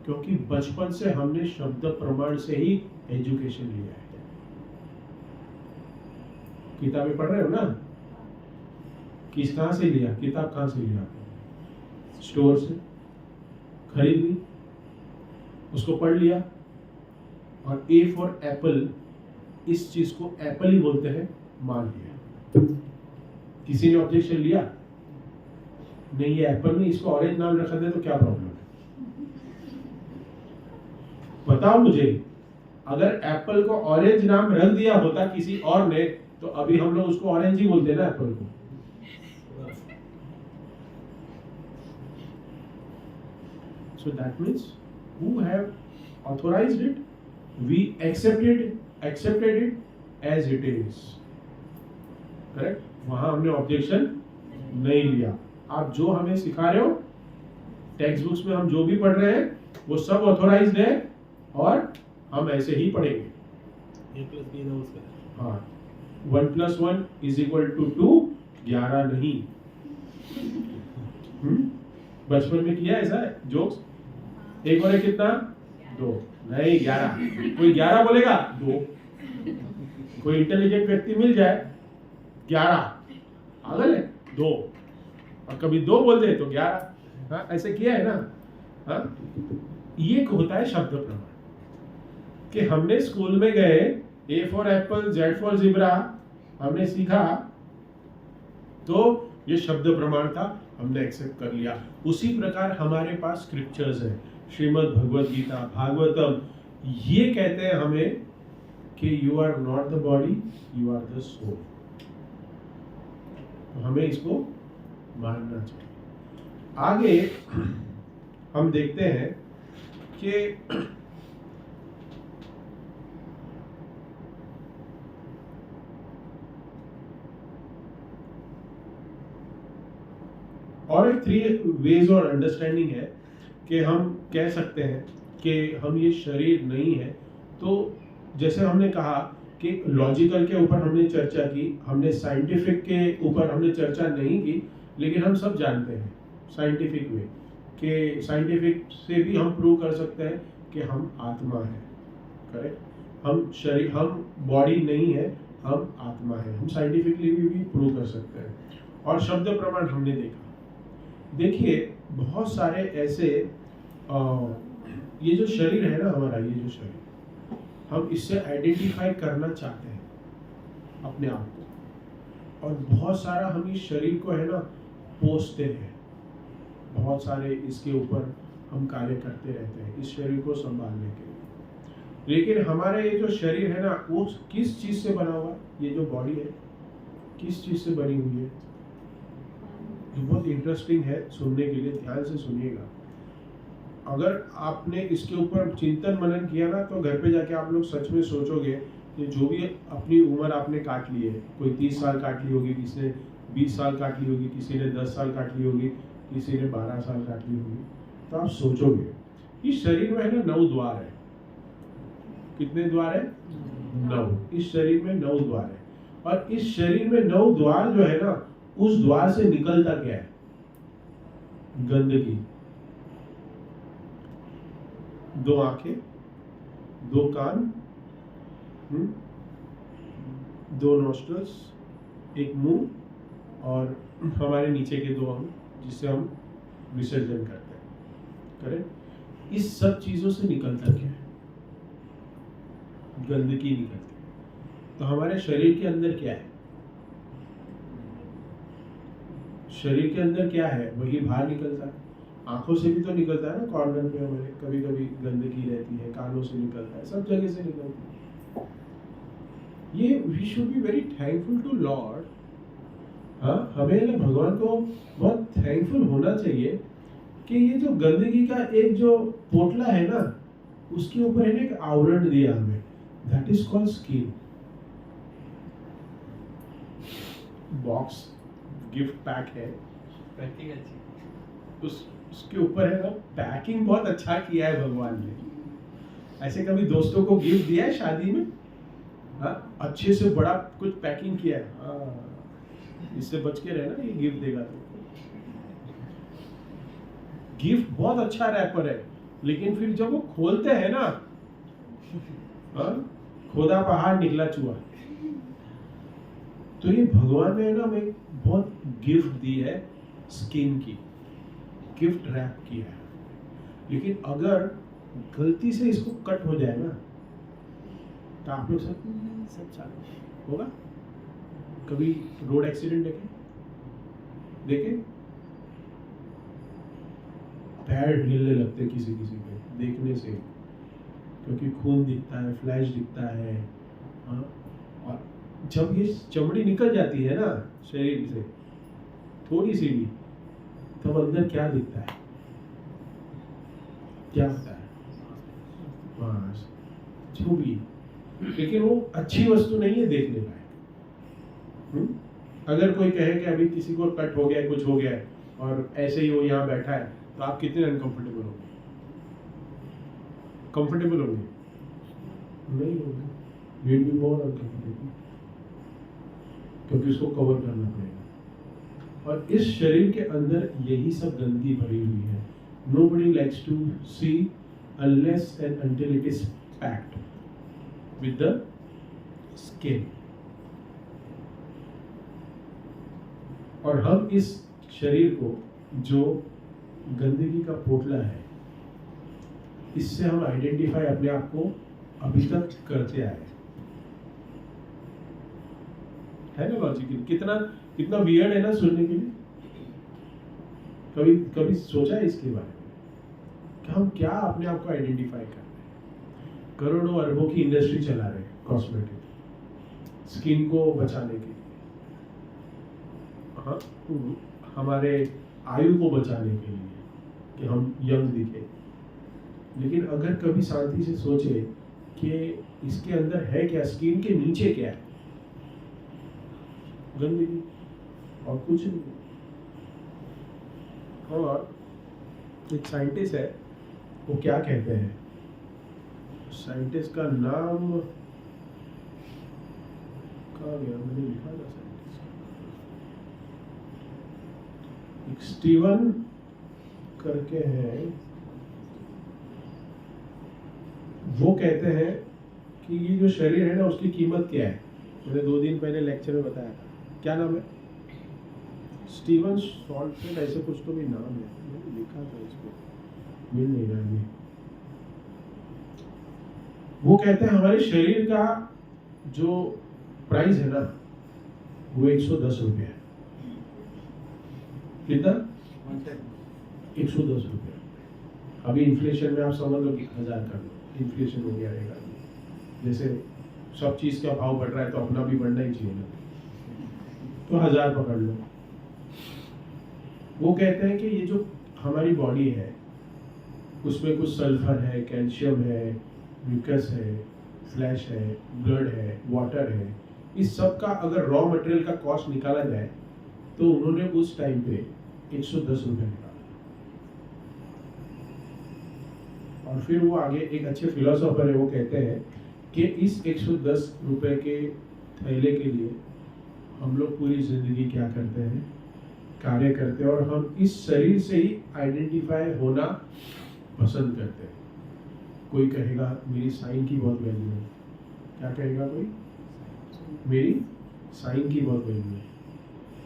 क्योंकि बचपन से हमने शब्द प्रमाण से ही एजुकेशन लिया है। किताबें पढ़ रहे हो ना? कहाँ से लिया? किताब कहाँ से लिया? स्टोर से खरीद ली, उसको पढ़ लिया, और ए फॉर एप्पल, इस चीज को एप्पल ही बोलते हैं, मान लिया। किसी ने ऑब्जेक्शन लिया? नहीं, ये एप्पल नहीं, इसको ऑरेंज नाम रखा दे तो क्या प्रॉब्लम है? बताओ मुझे, अगर एप्पल को ऑरेंज नाम रख दिया होता किसी और ने, तो अभी हम लोग उसको ऑरेंज ही बोलते ना एप्पल को। So that means who have authorized it, we accepted it as it is, correct? वहां हमने ऑब्जेक्शन नहीं लिया। आप जो हमें सिखा रहे हो, टेक्स्ट बुक्स में हम जो भी पढ़ रहे हैं वो सब ऑथोराइज्ड है और हम ऐसे ही पढ़ेंगे। हाँ, 1 + 1 = 2, 11 नहीं। बचपन में किया ऐसा जोक्स? 1 और 1 कितना? 2 नहीं, 11। कोई 11 बोलेगा? 2। कोई इंटेलिजेंट व्यक्ति मिल जाए, 11 पागल है, 2, और कभी 2 बोल दे तो 11। हाँ, ऐसे किया है ना? हाँ, ये होता है शब्द प्रमाण। कि हमने स्कूल में गए, A for Apple, Z for zebra हमने सीखा, तो ये शब्द प्रमाण था, हमने एक्सेप्ट कर लिया। उसी प्रकार हमारे पास स्क्रिप्चर्स है, श्रीमद् भगवद गीता, भागवतम, ये कहते हैं हमें कि you are not the body, you are the soul. तो हमें इसको मानना चाहिए। आगे हम देखते हैं कि और एक 3 वेज और अंडरस्टैंडिंग है कि हम कह सकते हैं कि हम ये शरीर नहीं है। तो जैसे हमने कहा कि लॉजिकल के ऊपर हमने चर्चा की, हमने साइंटिफिक के ऊपर हमने चर्चा नहीं की, लेकिन हम सब जानते हैं साइंटिफिक वे कि साइंटिफिक से भी हम प्रूव कर सकते हैं कि हम आत्मा है, करेक्ट। हम शरीर, हम बॉडी नहीं है, हम आत्मा है। हम साइंटिफिकली भी प्रूव कर सकते हैं। और शब्द प्रमाण हमने देखा। देखिए, बहुत सारे ऐसे ये जो शरीर है ना हमारा, ये जो शरीर, हम इससे आइडेंटिफाई करना चाहते हैं अपने आप को, और बहुत सारा हम इस शरीर को है ना पोसते हैं, बहुत सारे इसके ऊपर हम कार्य करते रहते हैं इस शरीर को संभालने के लिए। लेकिन हमारे ये जो शरीर है ना, वो किस चीज से बना हुआ है? ये जो बॉडी है किस चीज से बनी हुई है? बहुत इंटरेस्टिंग है, सुनने के लिए ध्यान से सुनिएगा। अगर आपने इसके ऊपर चिंतन मनन किया ना, तो घर पे जाके आप लोग सच में सोचोगे कि जो भी अपनी उम्र आपने काट ली है, कोई 30 साल काट ली होगी, किसी ने 20 साल काट ली होगी, किसी ने 10 साल काट ली होगी, किसी ने 12 साल काट ली होगी, तो आप सोचोगे इस शरीर में है ना 9 द्वार है, कितने द्वार है? 9। इस शरीर में 9 द्वार है, और इस शरीर में 9 द्वार जो है ना, उस द्वार से निकलता क्या है? गंदगी। 2 आंखें, 2 कान, 2 नॉस्ट्रल्स, 1 मुंह, और हमारे नीचे के 2 अंग जिससे हम विसर्जन करते हैं। करेक्ट? इस सब चीजों से निकलता क्या है? गंदगी निकलती है। तो हमारे शरीर के अंदर क्या है? शरीर के अंदर क्या है वही बाहर निकलता है। आंखों से भी तो निकलता है ना, कॉर्नर में हमारे कभी कभी गंदगी रहती है, कानों से निकलता है, सब जगह से निकलता है। ये we should be very thankful to lord. हाँ, हमें ना भगवान को बहुत थैंकफुल होना चाहिए कि ये जो गंदगी का एक जो पोटला है ना, उसके ऊपर है ना एक आवरण दिया हमें, that is called skin. Box gift pack है, पैकिंग अच्छी। उसके ऊपर है ना पैकिंग बहुत अच्छा किया है भगवान ने। ऐसे कभी दोस्तों को गिफ्ट दिया है शादी में? हाँ, अच्छे से बड़ा कुछ पैकिंग किया है। हाँ, इससे बच के रहना, ये गिफ्ट देगा तो। गिफ्ट बहुत अच्छा रैपर है, लेकिन फिर जब वो खोलते हैं ना, हाँ, खोदा पहाड़ निकला चूहा। तो ये भगवान ने ना हमें बहुत गिफ्ट दी है, स्किन की गिफ्ट रैप किया है। लेकिन अगर गलती से इसको कट हो जाए ना, तो आप लोग सब चालू होगा। कभी रोड एक्सीडेंट देखे पैर हिलने लगते किसी किसी के देखने से, क्योंकि खून दिखता है, फ्लैश दिखता है। हाँ, और जब ये चमड़ी निकल जाती है ना शरीर से थोड़ी सी भी, तब अंदर क्या दिखता है? क्या होता है? बस जो भी, लेकिन वो अच्छी वस्तु नहीं है देखने लायक। अगर कोई कहे कि अभी किसी को कट हो गया है, कुछ हो गया है, और ऐसे ही वो यहाँ बैठा है, तो आप कितने अनकंफर्टेबल होंगे? कंफर्टेबल होंगे? नहीं होंगे, we will be more uncomfortable, क्योंकि उसको कवर करना पड़ेगा। और इस शरीर के अंदर यही सब गंदगी भरी हुई है। Nobody likes to see unless and until it is packed with the skin. और हम इस शरीर को जो गंदगी का पोटला है, इससे हम आइडेंटिफाई अपने आप को अभी तक करते आए है ना। लॉजिकली कितना वियर्ड है ना सुनने के लिए। कभी सोचा है इसके बारे में कि हम क्या अपने आप को आइडेंटिफाई कर रहे हैं? करोड़ों अरबों की इंडस्ट्री चला रहे हैं कॉस्मेटिक, स्किन को बचाने के लिए, हाँ, हमारे आयु को बचाने के लिए कि हम यंग दिखे। लेकिन अगर कभी शांति से सोचे कि इसके अंदर है क्या, स्किन के नीचे क्या है? गंदगी और कुछ नहीं। और एक साइंटिस्ट है, वो क्या कहते हैं, साइंटिस्ट का नाम कहाँ गया, मैंने लिखा था साइंटिस्ट, एक स्टीवन करके है। वो कहते हैं कि ये जो शरीर है ना, उसकी कीमत क्या है। मैंने 2 दिन पहले लेक्चर में बताया था। क्या नाम है? स्टीवन सॉल्टफेल्ड, ऐसे कुछ तो भी नाम है, मैंने लिखा था, इसको मिल नहीं रहा है। वो कहते हैं हमारे शरीर का जो प्राइस है ना, वो 110 रुपये है। कितना? 110 रुपये। अभी इन्फ्लेशन में आप समझ लो कि 1000 कर लो, इन्फ्लेशन हो गया रहेगा। जैसे सब चीज़ का भाव बढ़ रहा है, तो अपना भी बढ़ना ही चाहिए ना, तो 1000 पकड़ लो। वो कहते हैं कि ये जो हमारी बॉडी है, उसमें कुछ सल्फर है, कैल्शियम है, म्यूकस है, फ्लैश है, ब्लड है, वाटर है। इस सब का अगर रॉ मटेरियल का कॉस्ट निकाला जाए, तो उन्होंने उस टाइम पे 110 रुपये निकाला। और फिर वो आगे, एक अच्छे फिलोसोफर है, वो कहते हैं कि इस 110 रुपए के थैले के लिए हम लोग पूरी जिंदगी क्या करते हैं, कार्य करते हैं, और हम इस शरीर से ही आइडेंटिफाई होना पसंद करते हैं। कोई कहेगा मेरी साइन की बहुत वैल्यू है। क्या कहेगा कोई? मेरी साइन की बहुत वैल्यू है।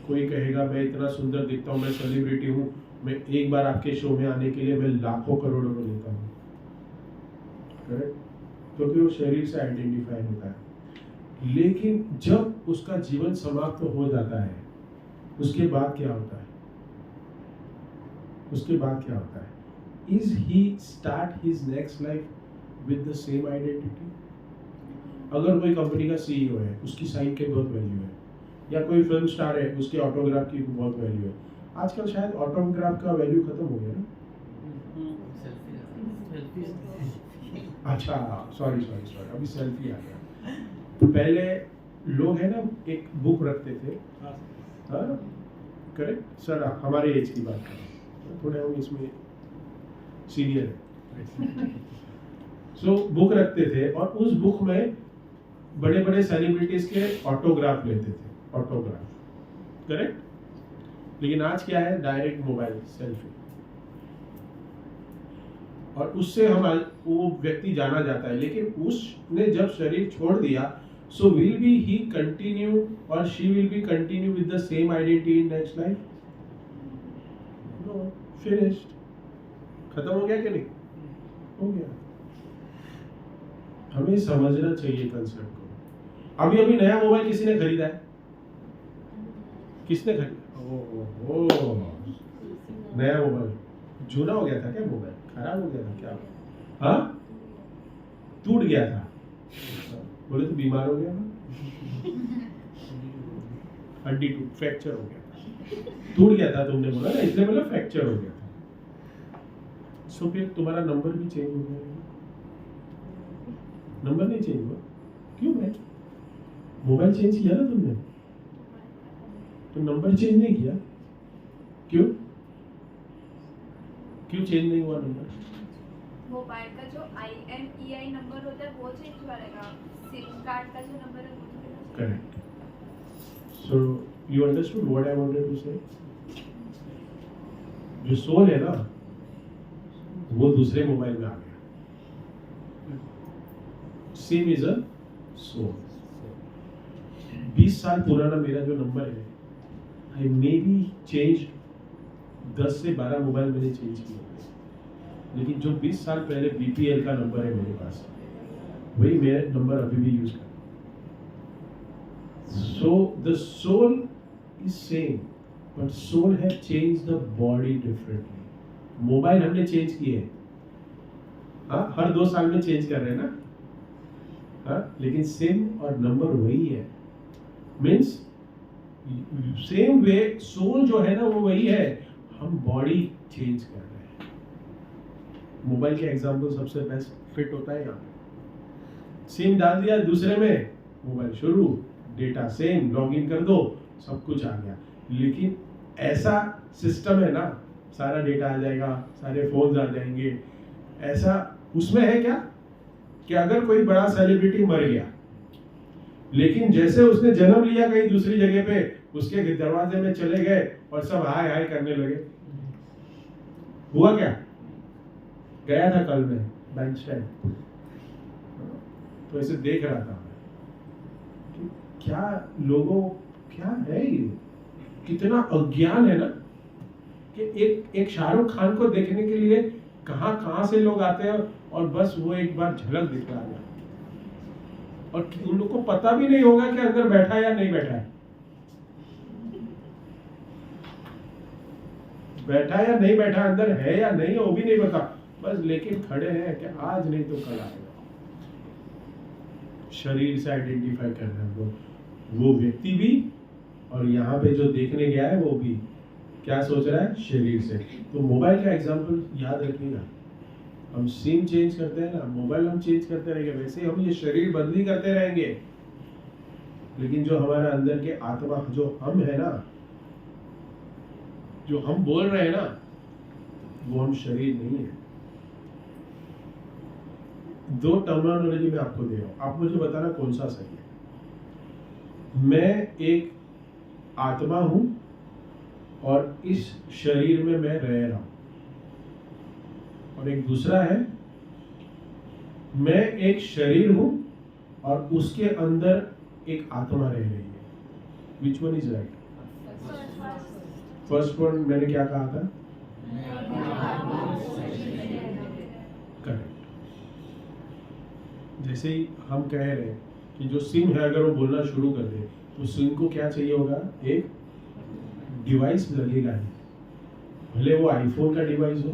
कोई कहेगा मैं इतना सुंदर दिखता हूँ, मैं सेलिब्रिटी हूँ, मैं एक बार आपके शो में आने के लिए मैं लाखों करोड़ों में लेता हूँ। करेक्ट? क्योंकि वो शरीर से आइडेंटिफाई होता है। लेकिन जब उसका जीवन समाप्त हो जाता है, उसके बाद क्या होता है? उसके बाद क्या होता है? Is he start his next life with the same identity? अगर कोई कंपनी का सीईओ है, उसकी साइन की बहुत वैल्यू है, या कोई फिल्म स्टार है, उसके ऑटोग्राफ की बहुत वैल्यू है। आजकल शायद ऑटोग्राफ का वैल्यू खत्म हो गया ना? अच्छा, सॉरी, अभी सेल्फी आ गया। तो पहले लोग है ना, एक बुक रखते थे। हाँ, करेक्ट सर, हमारे एज की बात कर रहे हैं, थोड़े हम इसमें सीनियर है। सो बुक रखते थे और उस बुक में बड़े बड़े सेलिब्रिटीज के ऑटोग्राफ लेते थे, ऑटोग्राफ। करेक्ट? लेकिन आज क्या है? डायरेक्ट मोबाइल सेल्फी, और उससे हम वो व्यक्ति जाना जाता है। लेकिन उसने जब शरीर छोड़ दिया, so will be he continue और she will be continue with the same identity in next life? No, finished. खत्म हो गया कि नहीं? हो गया। हमें समझना चाहिए कंसेप्ट को। अभी नया मोबाइल किसी ने खरीदा है? किसने खरीदा? ओ, नया मोबाइल जूना हो गया था क्या? मोबाइल खराब हो गया था क्या? हाँ, टूट गया था। बोले तो बीमार हो गया था, हड्डी टूट, फ्रैक्चर हो गया, टूट गया था तुमने बोला ना, इसलिए मतलब फ्रैक्चर हो गया था। सो फिर तुम्हारा नंबर भी चेंज हो गया। नंबर नहीं चेंज हुआ? क्यों भाई? मोबाइल चेंज किया ना तुमने, तो नंबर चेंज नहीं किया। क्यों चेंज नहीं हुआ नंबर? मोबाइल का जो IMEI नंबर होता है वो चेंज हुआ रहेगा, सिम कार्ड का जो नंबर है वो change. Correct. So you understood what I wanted to say? जो सोल है ना, वो दूसरे मोबाइल में आ गया। Same is a soul. 20 साल पुराना मेरा जो नंबर है, आई मे बी चेंज 10 से 12 मोबाइल मैंने चेंज किया, लेकिन जो 20 साल पहले BPL का नंबर है मेरे पास, वही मेरा नंबर अभी भी यूज कर। So the soul is same, but soul have change the body differently. Mobile हमने चेंज किए हैं, हाँ, हर 2 साल में चेंज कर रहे हैं ना, हाँ, लेकिन सेम और नंबर वही है। मीन्स सेम वे सोल जो है ना वो वही है, हम बॉडी चेंज कर रहे हैं। मोबाइल के एग्जांपल सबसे बेस्ट फिट होता है यहाँ। सिम डाल दिया दूसरे में, मोबाइल शुरू, डेटा सेम, लॉगिन कर दो, सब कुछ आ गया। लेकिन ऐसा सिस्टम है ना, सारा डेटा आ जाएगा, सारे फोन्स आ जाएंगे। ऐसा उसमें है क्या कि अगर कोई बड़ा सेलिब्रिटी मर गया, लेकिन जैसे उसने जन्म लिया कहीं दूसरी जगह पे, उसके दरवाजे में चले गए और सब हाय हाय करने लगे। हुआ क्या? गया था कल में बैंक स्टैंड, तो ऐसे देख रहा था कि क्या लोगों, क्या है ये, कितना अज्ञान है ना, कि एक शाहरुख खान को देखने के लिए कहां से लोग आते हैं, और बस वो एक बार झलक दिखला गया, और उन लोग को पता भी नहीं होगा कि अंदर बैठा है या नहीं बैठा है, बैठा या नहीं बैठा, अंदर है या नहीं वो भी नहीं पता, बस लेकिन खड़े हैं कि आज नहीं तो कल आएगा। शरीर से आइडेंटिफाई कर रहे हैं वो व्यक्ति भी, और यहाँ पे जो देखने गया है वो भी क्या सोच रहा है? शरीर से। तो मोबाइल का एग्जांपल याद रखिएगा, हम सिम चेंज करते हैं ना, मोबाइल हम चेंज करते रहेंगे, वैसे हम ये शरीर बदली करते रहेंगे, लेकिन जो हमारा अंदर के आत्मा, जो हम है ना, जो हम बोल रहे हैं ना, वो हम शरीर नहीं है। दो टर्मिनोलॉजी मैं आपको दे रहा हूं, आप मुझे बताना कौन सा सही है। मैं एक आत्मा हूं और इस शरीर में मैं रह रहा हूं, और एक दूसरा है मैं एक शरीर हूं और उसके अंदर एक आत्मा रह रही है। Which one is right? First one मैंने क्या कहा था? करेक्ट। जैसे ही हम कह रहे हैं कि जो सिम है अगर वो बोलना शुरू कर दे तो सिम को क्या चाहिए होगा? एक डिवाइस लगेगा ही, भले वो आईफोन का डिवाइस हो।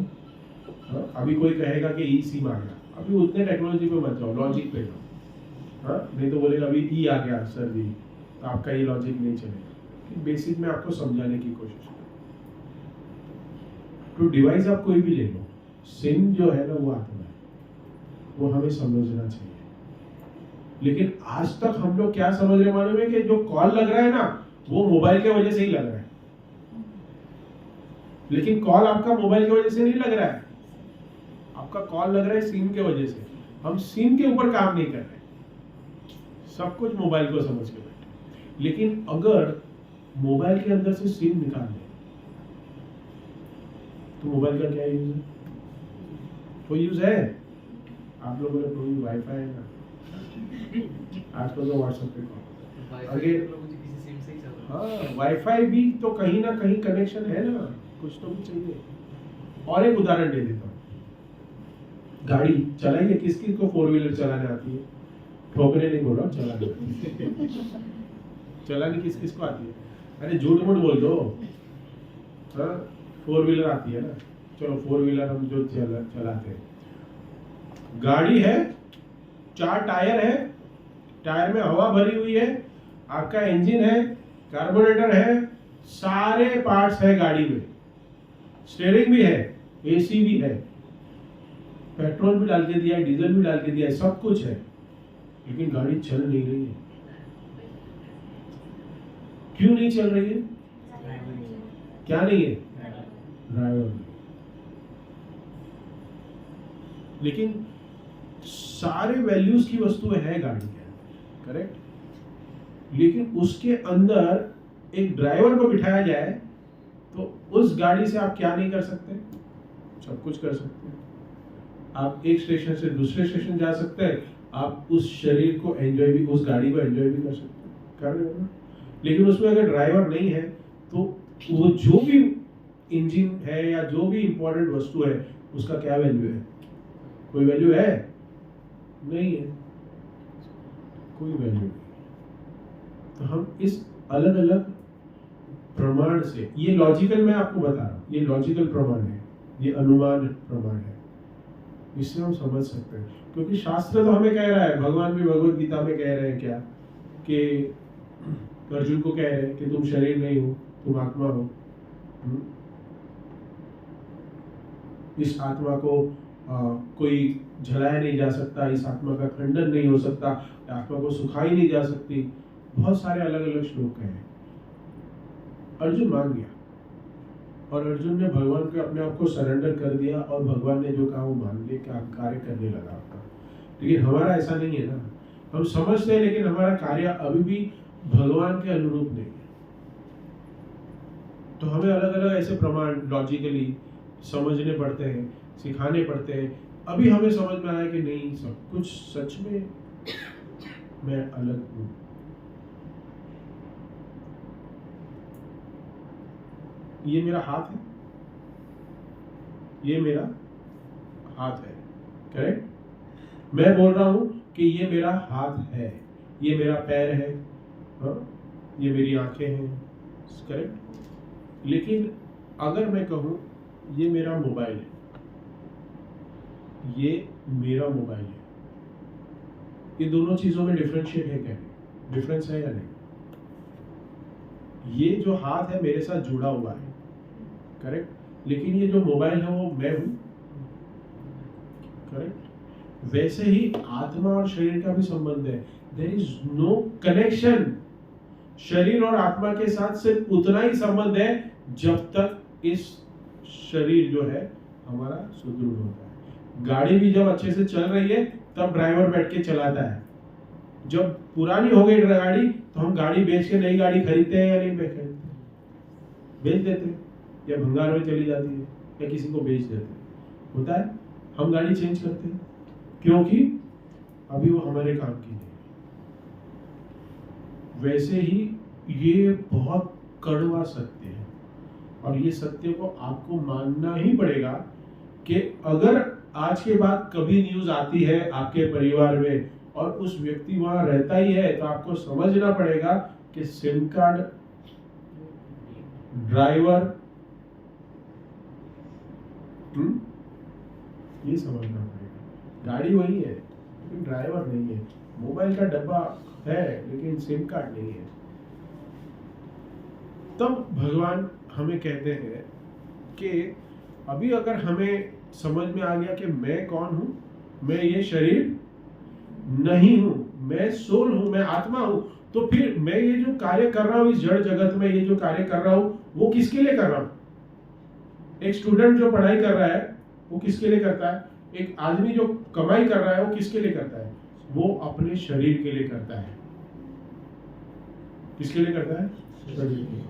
हाँ? अभी कोई कहेगा कि ई सिम आ गया, अभी उतने टेक्नोलॉजी पे मत जाओ, लॉजिक पे जाओ। हाँ? नहीं तो बोलेगा अभी ई आ गया सर जी, तो आपका ये लॉजिक नहीं चलेगा। बेसिक में आपको समझाने की कोशिश करूँ तो डिवाइस आप कोई भी ले लो, सिम जो है ना वो आत्मा है, वो हमें समझना चाहिए। लेकिन आज तक हम लोग क्या समझ रहे मालूम है कि जो कॉल लग रहा है ना वो मोबाइल के वजह से ही लग रहा है, लेकिन कॉल आपका मोबाइल की वजह से नहीं लग रहा है, आपका कॉल लग रहा है सिम के वजह से। हम सिम के ऊपर काम नहीं कर रहे, सब कुछ मोबाइल को समझ के बैठे। लेकिन अगर मोबाइल के अंदर से सिम निकाल दें तो मोबाइल का क्या यूज है? कोई यूज है? आप लोगों ने कोई वाईफाई है ना, आजकल तो व्हाट्सएप पे कॉल आगे। किसी सिम से ही चल रहा है। हाँ, वाईफाई भी तो कहीं ना कहीं कनेक्शन है ना, कुछ तो भी चाहिए। और एक उदाहरण दे देता हूँ, गाड़ी चलाइए, किस को फोर व्हीलर चलाने आती है? ठोकने नहीं बोल रहा, चलाने चलाने किस को आती है? अरे झूठ मूठ बोल दो। हाँ, फोर व्हीलर आती है ना, चलो फोर व्हीलर हम जो चलाते हैं। गाड़ी है, 4 टायर है, टायर में हवा भरी हुई है, आपका इंजन है, कार्बोरेटर है, सारे पार्ट्स है गाड़ी में, स्टीयरिंग भी है, एसी भी है, पेट्रोल भी डाल के दिया है, डीजल भी डाल के दिया है, सब कुछ है, लेकिन गाड़ी चल नहीं रही है। क्यों नहीं चल रही है? क्या नहीं है? ड्राइवर नहीं। लेकिन सारे वैल्यूज की वस्तुएं है गाड़ी के अंदर, करेक्ट? लेकिन उसके अंदर एक ड्राइवर को बिठाया जाए तो उस गाड़ी से आप क्या नहीं कर सकते? सब कुछ कर सकते हैं। आप एक स्टेशन से दूसरे स्टेशन जा सकते हैं, आप उस शरीर को एंजॉय भी, उस गाड़ी को एंजॉय भी कर सकते हैं, कर रहे हो ना? लेकिन उसमें अगर ड्राइवर नहीं है तो वो जो भी इंजन है या जो भी इंपॉर्टेंट वस्तु है उसका क्या वैल्यू है? कोई वैल्यू है? नहीं है, कोई वैल्यू नहीं। तो हम इस अलग अलग प्रमाण से, ये लॉजिकल मैं आपको बता रहा हूँ, ये लॉजिकल प्रमाण है, ये अनुमान प्रमाण है, इससे हम समझ सकते हैं। क्योंकि शास्त्र तो हमें कह रहा है, भगवान भी भगवत गीता में कह रहे हैं क्या, कि अर्जुन को कह रहे हैं कि तुम शरीर नहीं हो, तुम आत्मा हो। इस आत्मा को कोई जलाया नहीं जा सकता, इस आत्मा का खंडन नहीं हो सकता, आत्मा को सुखाई नहीं जा सकती। बहुत सारे अलग अलग श्लोक हैं। अर्जुन मान गया और अर्जुन ने भगवान को अपने आप को सरेंडर कर दिया और भगवान ने जो कहा वो मान ले, क्या कार्य करने लगा आपका। लेकिन हमारा ऐसा नहीं है ना, हम समझते हैं लेकिन हमारा कार्य अभी भी भगवान के अनुरूप नहीं है। तो हमें अलग अलग ऐसे प्रमाण लॉजिकली समझने पड़ते हैं, सिखाने पड़ते हैं। अभी हमें समझ में आया कि नहीं, सब कुछ सच में मैं अलग हूं। ये मेरा हाथ है, ये मेरा हाथ है, करेक्ट? मैं बोल रहा हूं कि ये मेरा हाथ है, ये मेरा पैर है, हाँ? ये मेरी आंखें हैं, करेक्ट? लेकिन अगर मैं कहूं ये मेरा मोबाइल है, ये मेरा मोबाइल है, ये दोनों चीजों में डिफरेंशिएट है क्या? डिफरेंस है या नहीं? ये जो हाथ है मेरे साथ जुड़ा हुआ है, करेक्ट? लेकिन ये जो मोबाइल है वो मैं हूं, करेक्ट? वैसे ही आत्मा और शरीर का भी संबंध है। There is no connection. शरीर और आत्मा के साथ सिर्फ उतना ही संबंध है जब तक इस शरीर जो है हमारा सुदृढ़ होता है। गाड़ी भी जब अच्छे से चल रही है तब ड्राइवर बैठ के चलाता है। जब पुरानी हो गई गाड़ी तो हम गाड़ी बेच के नई गाड़ी खरीदते हैं या नहीं खरीदते? बेच देते हैं, या भंगार में चली जाती है, या किसी को बेच देते हैं। होता है, हम गाड़ी चेंज करते हैं क्योंकि अभी वो हमारे काम की नहीं। वैसे ही ये बहुत कड़वा सत्य है, और ये सत्य को आपको मानना ही पड़ेगा कि अगर आज के बाद कभी न्यूज आती है आपके परिवार में और उस व्यक्ति वहां रहता ही है, तो आपको समझना पड़ेगा कि सिम कार्ड, ड्राइवर, ये समझना पड़ेगा। गाड़ी वही है लेकिन ड्राइवर नहीं है, मोबाइल का डब्बा है लेकिन सिम कार्ड नहीं है। तब भगवान हमें कहते हैं कि अभी अगर हमें समझ में आ गया कि मैं कौन हूं, मैं ये शरीर नहीं हूं, मैं सोल हूं, मैं आत्मा हूं, तो फिर मैं ये जो कार्य कर रहा हूं इस जड़ जगत में, ये जो कार्य कर रहा हूं वो किसके लिए कर रहा हूं? एक स्टूडेंट जो पढ़ाई कर रहा है वो किसके लिए करता है? एक आदमी जो कमाई कर रहा है वो किसके लिए करता है? वो अपने शरीर के लिए करता है। किसके लिए करता है? शरीर के लिए।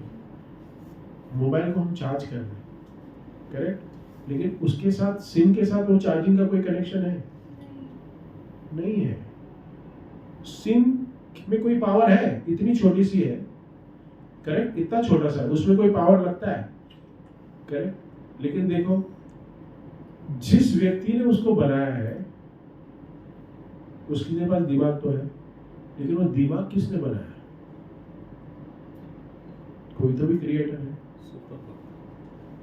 मोबाइल को हम चार्ज कर रहे हैं, करेक्ट, लेकिन उसके साथ, सिम के साथ वो चार्जिंग का कोई कनेक्शन है? नहीं है। सिम में कोई पावर है? इतनी छोटी सी है, करेक्ट, इतना छोटा सा है, उसमें कोई पावर लगता है? करेक्ट। लेकिन देखो, जिस व्यक्ति ने उसको बनाया है उसके पास दिमाग तो है, लेकिन वो दिमाग किसने बनाया? कोई तो भी क्रिएटर है।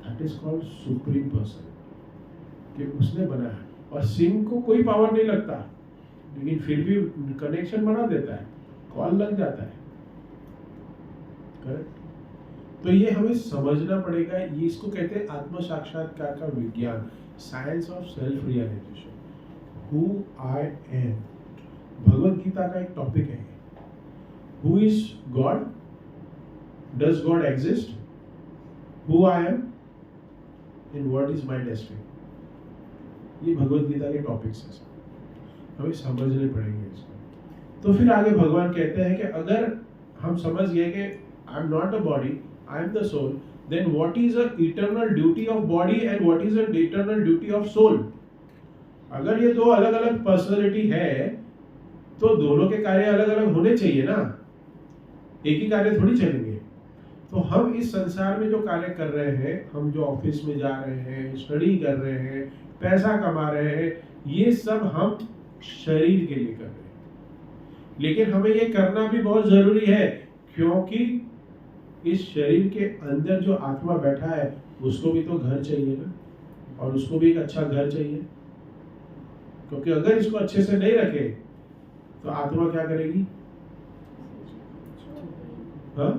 That is called supreme person, कि उसने बनाया। और सिम को कोई पावर नहीं लगता, लेकिन फिर भी कनेक्शन बना देता है, कॉल लग जाता है, करेक्ट। तो ये हमें समझना पड़ेगा, ये इसको कहते हैं आत्म साक्षात्कार का विज्ञान, science of self realization, who I am. Bhagavad Gita का एक टॉपिक है, who is God, does God exist, who I am and what is my destiny. ये भगवत गीता के टॉपिक्स हैं, हमें समझने पड़ेंगे इसको। तो फिर आगे भगवान कहते हैं कि अगर हम समझ गए कि I am not a body, I am the soul, then what is a eternal duty of body and what is an eternal duty of soul? अगर ये दो अलग अलग पर्सनालिटी है तो दोनों के कार्य अलग अलग होने चाहिए ना, एक ही कार्य थोड़ी चलेंगे। तो हम इस संसार में जो कार्य कर रहे हैं, हम जो ऑफिस में जा रहे हैं, स्टडी कर रहे हैं, पैसा कमा रहे हैं, ये सब हम शरीर के लिए कर रहे हैं। लेकिन हमें ये करना भी बहुत जरूरी है, क्योंकि इस शरीर के अंदर जो आत्मा बैठा है उसको भी तो घर चाहिए ना, और उसको भी एक अच्छा घर चाहिए। क्योंकि अगर इसको अच्छे से नहीं रखे तो आत्मा क्या करेगी? हाँ,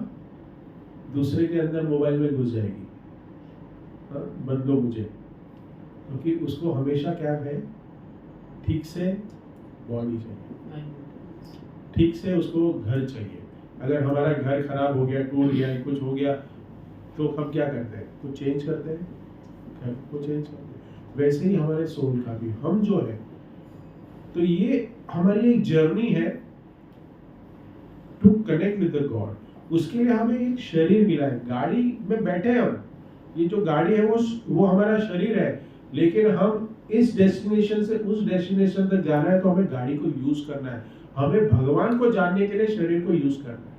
दूसरे के अंदर मोबाइल में घुस जाएगी। हाँ, बदलो मुझे, क्योंकि उसको हमेशा क्या है, ठीक से बॉडी चाहिए, ठीक से उसको घर चाहिए। अगर हमारा घर खराब हो गया, टूट गया, कुछ हो गया, तो हम क्या करते हैं? कुछ चेंज करते हैं, घर को चेंज करते हैं। वैसे ही हमारे सोल का भी, हम जो है, तो ये हमारी एक जर्नी है to connect with the god. उसके लिए हमें एक शरीर मिला है, गाड़ी में बैठे हैं हम, ये जो गाड़ी है वो हमारा शरीर है, लेकिन हम इस डेस्टिनेशन से उस डेस्टिनेशन तक जाना है तो हमें गाड़ी को यूज करना है। हमें भगवान को जानने के लिए शरीर को यूज करना है,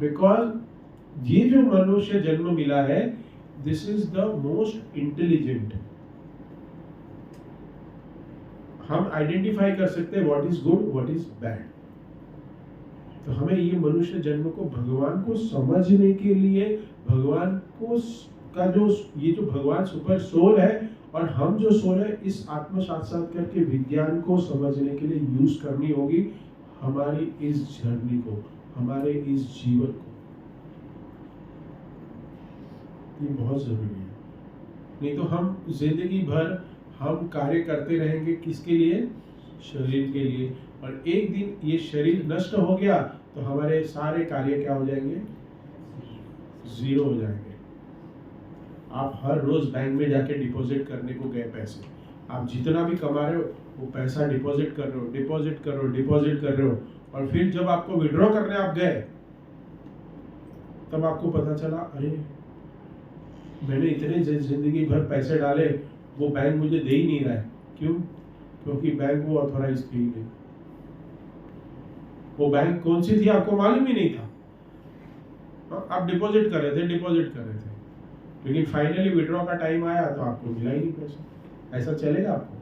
बिकॉज ये जो मनुष्य जन्म मिला है, this is the most intelligent. हम आइडेंटिफाई कर सकते हैं what is good, what is bad. तो हमें ये मनुष्य जन्म को भगवान को समझने के लिए, भगवान को का जो ये जो भगवान सुपर सोल है और हम जो सोल है, इस आत्म साक्षात्कार के विज्ञान को समझने के लिए यूज करनी होगी हमारी इस जर्नी को, हमारे इस जीवन को। ये बहुत जरूरी है, नहीं तो हम जिंदगी भर हम कार्य करते रहेंगे किसके लिए? शरीर के लिए। और एक दिन ये शरीर नष्ट हो गया तो हमारे सारे कार्य क्या हो जाएंगे? जीरो हो जाएंगे। आप हर रोज बैंक में जाके डिपॉजिट करने को गए पैसे, आप जितना भी कमा रहे हो वो पैसा डिपॉजिट कर रहे हो, डिपॉजिट कर रहे हो, डिपॉजिट कर रहे हो, और फिर जब आपको विड्रॉ करने आप गए तब आपको पता चला अरे मैंने इतने जिंदगी भर पैसे डाले, वो बैंक मुझे दे ही नहीं रहा है। क्यों? क्योंकि बैंक वो ऑथोराइज थी ही नहीं। वो बैंक कौन सी थी आपको मालूम ही नहीं था। आप डिपॉजिट कर रहे थे, डिपॉजिट कर रहे थे, लेकिन फाइनली विड्रॉ का टाइम आया तो आपको मिला ही नहीं पैसा। ऐसा चलेगा आपको?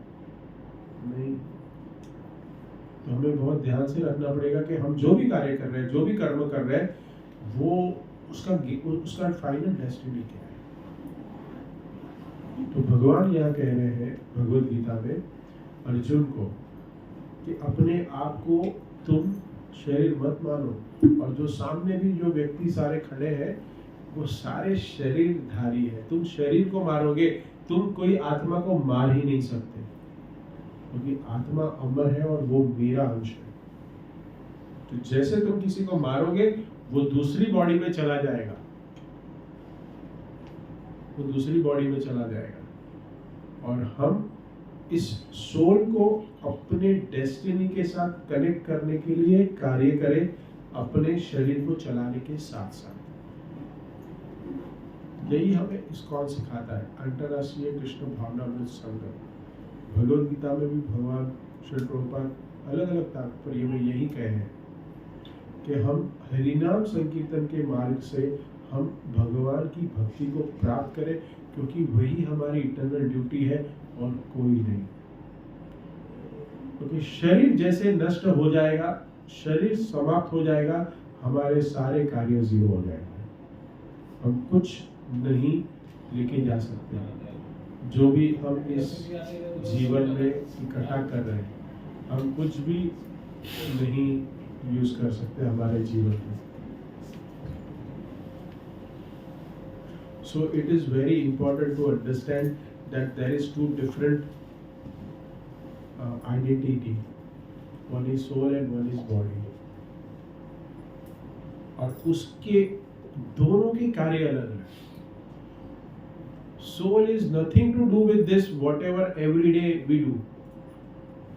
नहीं। तो हमें बहुत ध्यान से रखना पड़ेगा कि हम जो भी कार्य कर रहे हैं, जो भी कर्म कर रहे हैं, वो उसका फाइनल डेस्टिनी क्या है। तो भगवान यहाँ कह रहे हैं भगवद गीता में अर्जुन को कि अपने आप को तुम शरीर मत मानो, और जो सामने भी जो व्यक्ति सारे खड़े हैं वो सारे शरीरधारी है। तुम शरीर को मारोगे, तुम कोई आत्मा को मार ही नहीं सकते, क्योंकि आत्मा अमर है और वो मेरा अंश है। तो जैसे तुम किसी को मारोगे वो दूसरी बॉडी में चला जाएगा, वो दूसरी बॉडी में चला जाएगा, और हम इस सोल को अपने डेस्टिनी के साथ कनेक्ट करने के लिए कार्य करें, अपने शरीर को चलाने के साथ साथ। यही हमें इस्कॉन सिखाता है, अंतर्राष्ट्रीय कृष्ण भावनामृत संघ। भगवद गीता में भी भगवान श्री प्रभुपाद अलग अलग तात्पर्य में यही कहे हैं कि हम हरिनाम संकीर्तन के मार्ग से हम भगवान की भक्ति को प्राप्त करें, क्योंकि वही हमारी इटर्नल ड्यूटी है और कोई नहीं। क्योंकि शरीर जैसे नष्ट हो जाएगा, शरीर समाप्त हो जाएगा, हमारे सारे कार्य जीरो हो जाएंगे, हम कुछ नहीं लेके जा सकते हैं। जो भी हम इस जीवन में इकट्ठा कर रहे हैं, हम कुछ भी नहीं यूज कर सकते हमारे जीवन में। So it is very important to understand that there is two different identity. One is soul and one is body. और उसके दोनों के कार्य अलग हैं। Soul is nothing to do with this whatever every day we do.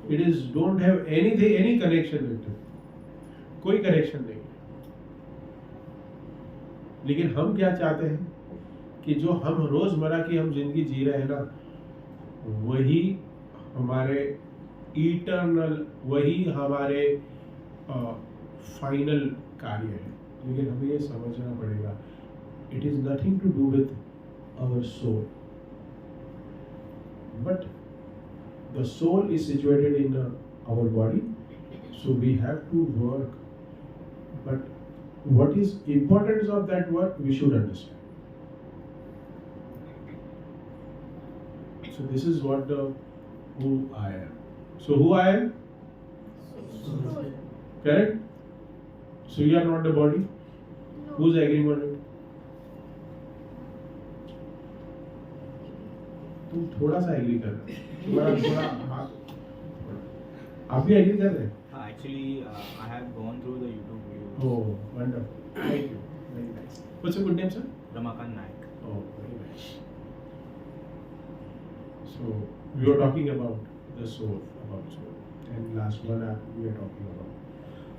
It is don't have anything, any connection with it. कोई connection नहीं। लेकिन हम क्या चाहते हैं कि जो हम रोजमर्रा की हम जिंदगी जी रहे हैं ना, वही हमारे इटर्नल, वही हमारे फाइनल कार्य है। लेकिन हमें ये समझना पड़ेगा, it is nothing to do with our soul, but the soul is situated in our body, so we have to work, but what is importance of that work we should understand. So this is what the who I am. So who I am? Soul. Correct? So you are not the body? No. Who's agreeing on it? तुम थोड़ा सा agree कर रहे हो, तुम्हारा थोड़ा हाथ, आप भी एग्री कर रहे हैं? Actually, I have gone through the YouTube videos. Oh, wonderful. Thank you. Very nice. What's your good name, sir? Ramakant Naik. Oh, very nice. So we were talking about the soul, and last one we are talking about.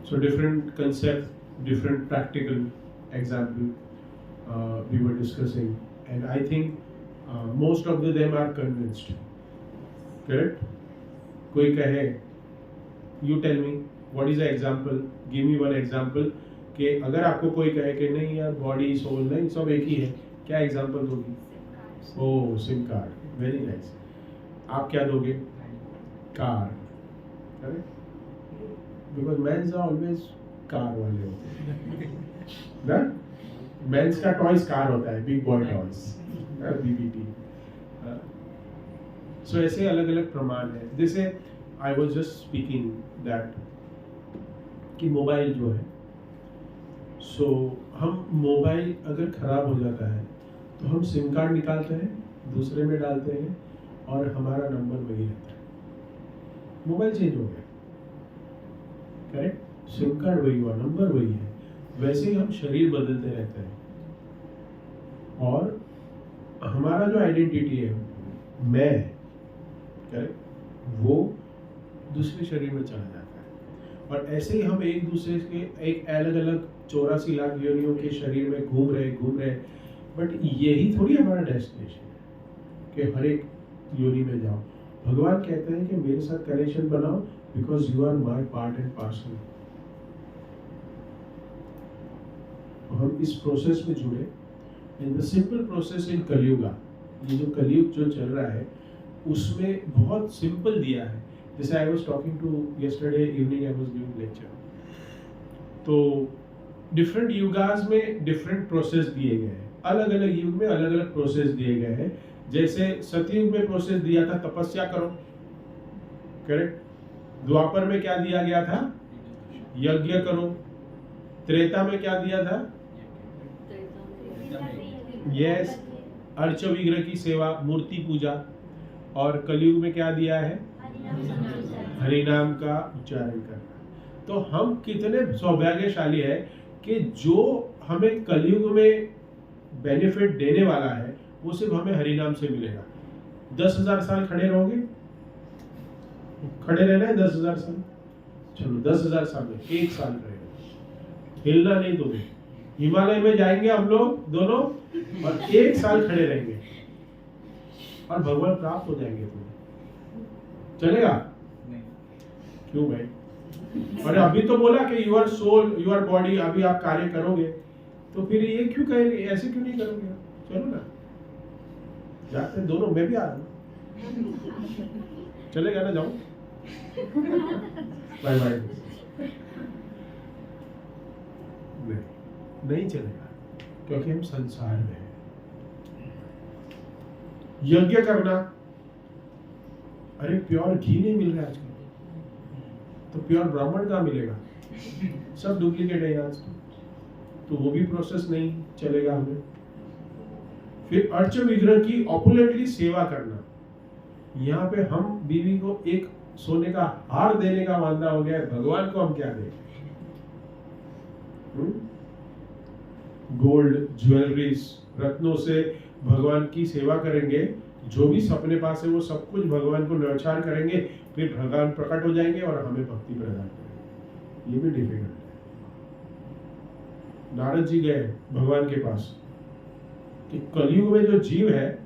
So different concept, different practical example we were discussing, and I think most of them are convinced. Correct? कोई कहे, you tell me what is the example? Give me one example. कि अगर आपको कोई कहे कि नहीं यार बॉडी सोल नहीं सब एक ही है, क्या एग्जांपल दोगी? Oh, sim card, very nice. आप क्या दोगे? Car, correct? Because mens are always car वाले होते हैं ना, मेंस का टॉयज कार होता है, बिग बॉय टॉयज, बीबीटी। सो ऐसे अलग अलग प्रमाण है। जैसे I was just speaking that कि मोबाइल जो है, सो हम मोबाइल अगर खराब हो जाता है तो हम सिम कार्ड निकालते हैं, दूसरे में डालते हैं और हमारा नंबर वही रहता है। मोबाइल चेंज हो गया, करेक्ट? सिम कार्ड वही हुआ, नंबर वही है। वैसे ही हम शरीर बदलते रहते हैं, और हमारा जो आइडेंटिटी है मैं, करेक्ट, वो दूसरे शरीर में चला जाता है। और ऐसे ही हम एक दूसरे के एक अलग अलग 84 लाख योनियों के शरीर में घूम रहे, बट यही थोड़ी हमारा डेस्टिनेशन है कि हर एक योनि में जाओ। भगवान कहते हैं कि मेरे साथ कनेक्शन बनाओ, because you are my part and parcel. हम इस प्रोसेस में जुड़े। In the simple process in Kaliyuga, ये जो कलयुग जो चल रहा है उसमें बहुत सिंपल दिया है। जैसे I was talking to yesterday evening, I was giving lecture, तो डिफरेंट युगास में डिफरेंट प्रोसेस दिए गए हैं। अलग अलग युग में अलग अलग प्रोसेस दिए गए हैं। जैसे सतयुग में प्रोसेस दिया था तपस्या करो, करेक्ट। द्वापर में क्या दिया गया था? यज्ञ करो। त्रेता में क्या दिया था? यस, अर्च विग्रह की सेवा, मूर्ति पूजा। और कलयुग में क्या दिया है? हरिनाम का उच्चारण करना। तो हम कितने सौभाग्यशाली है कि जो हमें कलयुग में बेनिफिट देने वाला है वो सिर्फ हमें हरिनाम से मिलेगा। 10,000 साल खड़े रहोगे? खड़े रहना है 10,000 साल? चलो 10,000 साल में 1 साल रहेगा, हिलना नहीं दोगे। हिमालय में जाएंगे हम लोग दोनों और 1 साल खड़े रहेंगे और भगवान प्राप्त हो जाएंगे। तुम्हें चलेगा? नहीं। क्यों भाई? और अभी तो बोला कि यूर सोल यूर बॉडी, अभी आप कार्य करोगे, तो फिर ये क्यों कहेंगे? ऐसे क्यों नहीं करोगे? चलो ना, जाते हैं दोनों, मैं भी आ रहा हूँ। चलेगा ना? जाऊं? Bye bye. नहीं चलेगा, क्योंकि हम संसार में हैं। यज्ञ करना, अरे प्योर घी नहीं मिल रहा है आजकल, तो प्योर ब्राह्मण कहाँ मिलेगा? सब डुप्लीकेट है आज, तो वो भी प्रोसेस नहीं चलेगा हमें। फिर अर्च विग्रह की ऑपुलेंटली सेवा करना। यहाँ पे हम बीवी को एक सोने का हार देने का वादा हो गया है, भगवान को हम क्या दें? गोल्ड, ज्वेलरीज, रत्नों से भगवान की सेवा करेंगे। जो भी सपने पास है वो सब कुछ भगवान को न्यौछावर करेंगे, फिर भगवान प्रकट हो जाएंगे और हमें भक्ति प्रदान करेंगे। ये भी डिफिकल्ट है। नारद जी गए भगवान के पास कि कलयुग में जो जीव है,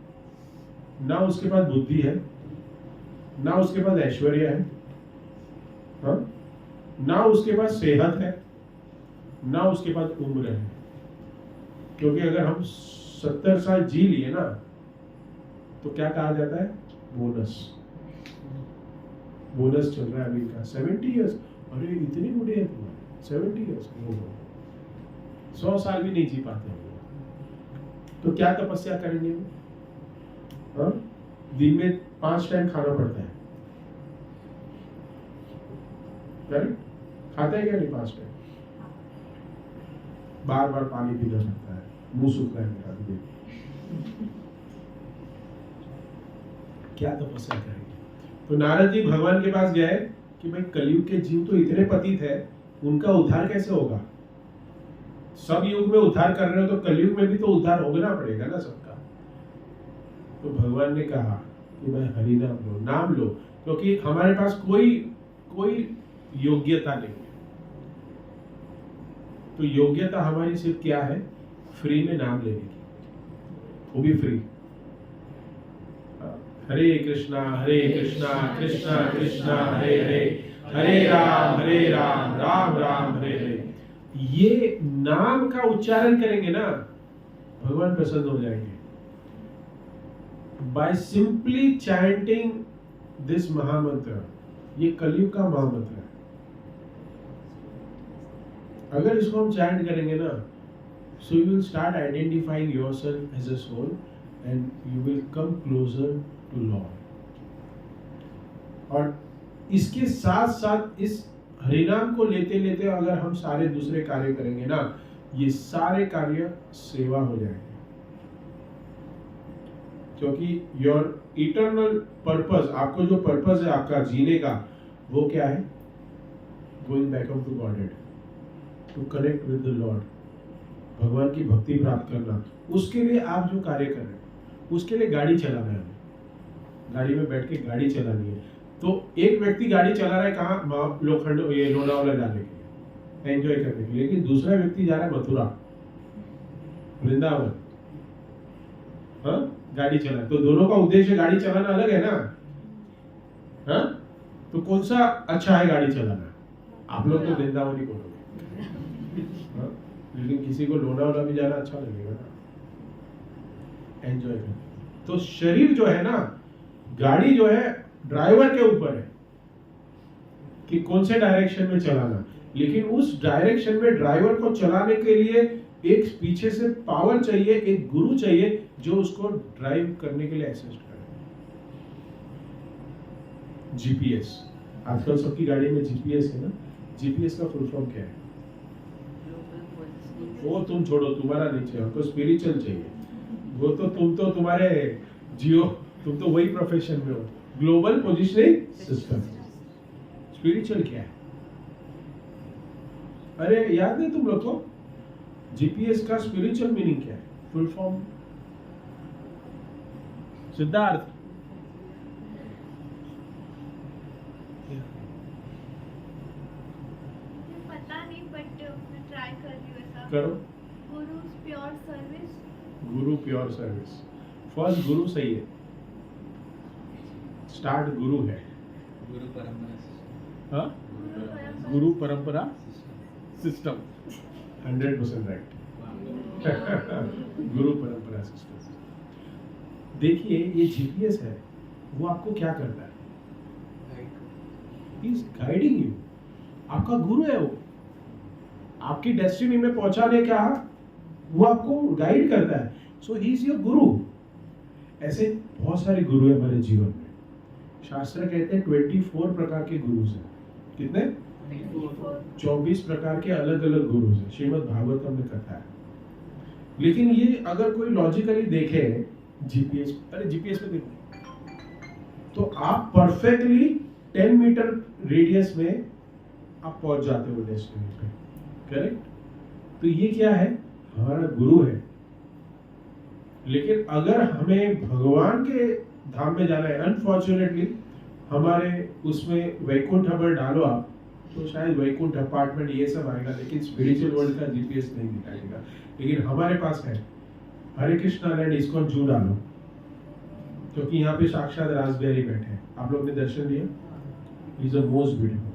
ना उसके पास बुद्धि है, ना उसके पास ऐश्वर्य है, हाँ? ना उसके पास सेहत है, ना उसके पास उम्र है। क्योंकि अगर हम 70 साल जी लिए ना, तो क्या कहा जाता है? बोनस चल रहा है अभी का 70 इयर्स। अरे इतनी बूढ़े है तुम्हारे 70 इयर्स, 100 साल भी नहीं जी पाते हम लोग। तो क्या तपस्या करेंगे? हाँ? दिन में 5 टाइम खाना पड़ता है, खाते हैं क्या नहीं? 5 टाइम। बार बार पानी पीना पड़ता है, मुंह सूखा है मेरा भी। क्या तपस्या करेंगे? तो नारद जी भगवान के पास गए कि भाई कलयुग के जीव तो इतने पतित है, उनका उद्धार कैसे होगा? सब युग में उद्धार कर रहे हो तो कलयुग में भी तो उद्धार होना पड़ेगा ना सबका। तो भगवान ने कहा कि भाई हरि नाम लो, नाम लो, क्योंकि हमारे पास कोई योग्यता नहीं है। तो योग्यता हमारी सिर्फ क्या है? फ्री में नाम लेने की, वो भी फ्री। हरे कृष्णा कृष्णा कृष्णा हरे हरे, हरे राम राम राम हरे हरे। ये नाम का उच्चारण करेंगे ना, भगवान प्रसन्न हो जाएंगे। बाय सिंपली चैंटिंग दिस महामंत्र, ये कलयुग का महामंत्र है। अगर इसको हम चैंट करेंगे ना, so you will start identifying yourself as a soul and you will come closer to Lord. और इसके साथ साथ इस हरिनाम को लेते लेते अगर हम सारे दूसरे कार्य करेंगे ना, ये सारे कार्य सेवा हो जाएंगे। क्योंकि योर इटर्नल पर्पस, आपको जो पर्पस है आपका जीने का, वो क्या है? Going back of to godhead, to connect with the lord, भगवान की भक्ति प्राप्त करना। उसके लिए आप जो कार्य कर रहे हैं, उसके लिए गाड़ी चलाना है, गाड़ी में बैठ के गाड़ी चलानी है। तो एक व्यक्ति गाड़ी चला रहा है कहाँ, लोखंड ये लोनावाला जाने के लिए, एंजॉय करने के लिए, लेकिन दूसरा व्यक्ति जा रहा है मथुरा, वृंदावन, हाँ गाड़ी चला, तो दोनों का उद्देश्य गाड़ी चलाना अलग है ना, हाँ? तो कौन सा अच्छा है गाड़ी चलाना? आप लोग तो वृंदावन ही बोलोगे, हाँ? लेकिन किसी को लोनावाला भी जाना अच्छा लगेगा ना, एंजॉय करना। तो शरीर जो है ना, गाड़ी जो है ड्राइवर के ऊपर है कि कौन से डायरेक्शन में चलाना, लेकिन उस डायरेक्शन में ड्राइवर को चलाने के लिए एक पीछे से पावर चाहिए, एक गुरु चाहिए जो उसको ड्राइव करने के लिए असिस्ट करे। जीपीएस, आजकल सबकी गाड़ी में जीपीएस है ना, जीपीएस का फुल फॉर्म क्या है? वो तुम छोड़ो, तुम्हारा नहीं चाहिए, हमको स्पिरिचुअल चाहिए। वो तो तुम्हारे जियो, तुम तो वही प्रोफेशन में हो, ग्लोबल पोजिशनिंग सिस्टम। स्पिरिचुअल क्या है? अरे याद नहीं तुम लोग को? जीपीएस का स्पिरिचुअल मीनिंग क्या है? फुल फॉर्म सिद्धार्थ, पता नहीं बट मैं ट्राई कर रही हूँ ऐसा। करो। गुरु प्योर सर्विस। गुरु प्योर सर्विस, फर्स्ट गुरु सही है, स्टार्ट गुरु है, गुरु परंपरा हाँ? गुरु परंपरा सिस्टम, 100% राइट। गुरु परंपरा सिस्टम। देखिए ये जीपीएस है, वो आपको क्या करता है? ही इज गाइडिंग यू, आपका गुरु है वो, आपकी डेस्टिनी में पहुंचाने का वो आपको गाइड करता है। सो ही इज योर गुरु। ऐसे बहुत सारे गुरु है हमारे जीवन में। शास्त्र कहते हैं 24 प्रकार के गुरु हैं। कितने? 24 प्रकार के अलग अलग गुरु हैं, श्रीमद् भागवतम में कथा है। लेकिन ये अगर कोई लॉजिकली देखे जीपीएस, अरे जीपीएस में देखो तो आप परफेक्टली 10 मीटर रेडियस में आप पहुंच जाते हो डेस्टिनी पे, करेक्ट? तो ये क्या है? हमारा गुरु है। लेकिन अगर हमें भगवान के धाम में जाना है, अनफॉर्चुनेटली हमारे उसमें वैकुंठ अगर डालो आप, तो शायद वैकुंठ अपार्टमेंट ये सब आएगा, लेकिन स्पिरिचुअल वर्ल्ड का जीपीएस नहीं दिखाएगा। लेकिन हमारे पास है हरे कृष्णा लैंड इस्कॉन जू डालो, क्योंकि यहाँ पे साक्षात रासबिहारी बैठे हैं। आप लोग ने दर्शन दिया, इज अ मोस्ट ब्यूटीफुल।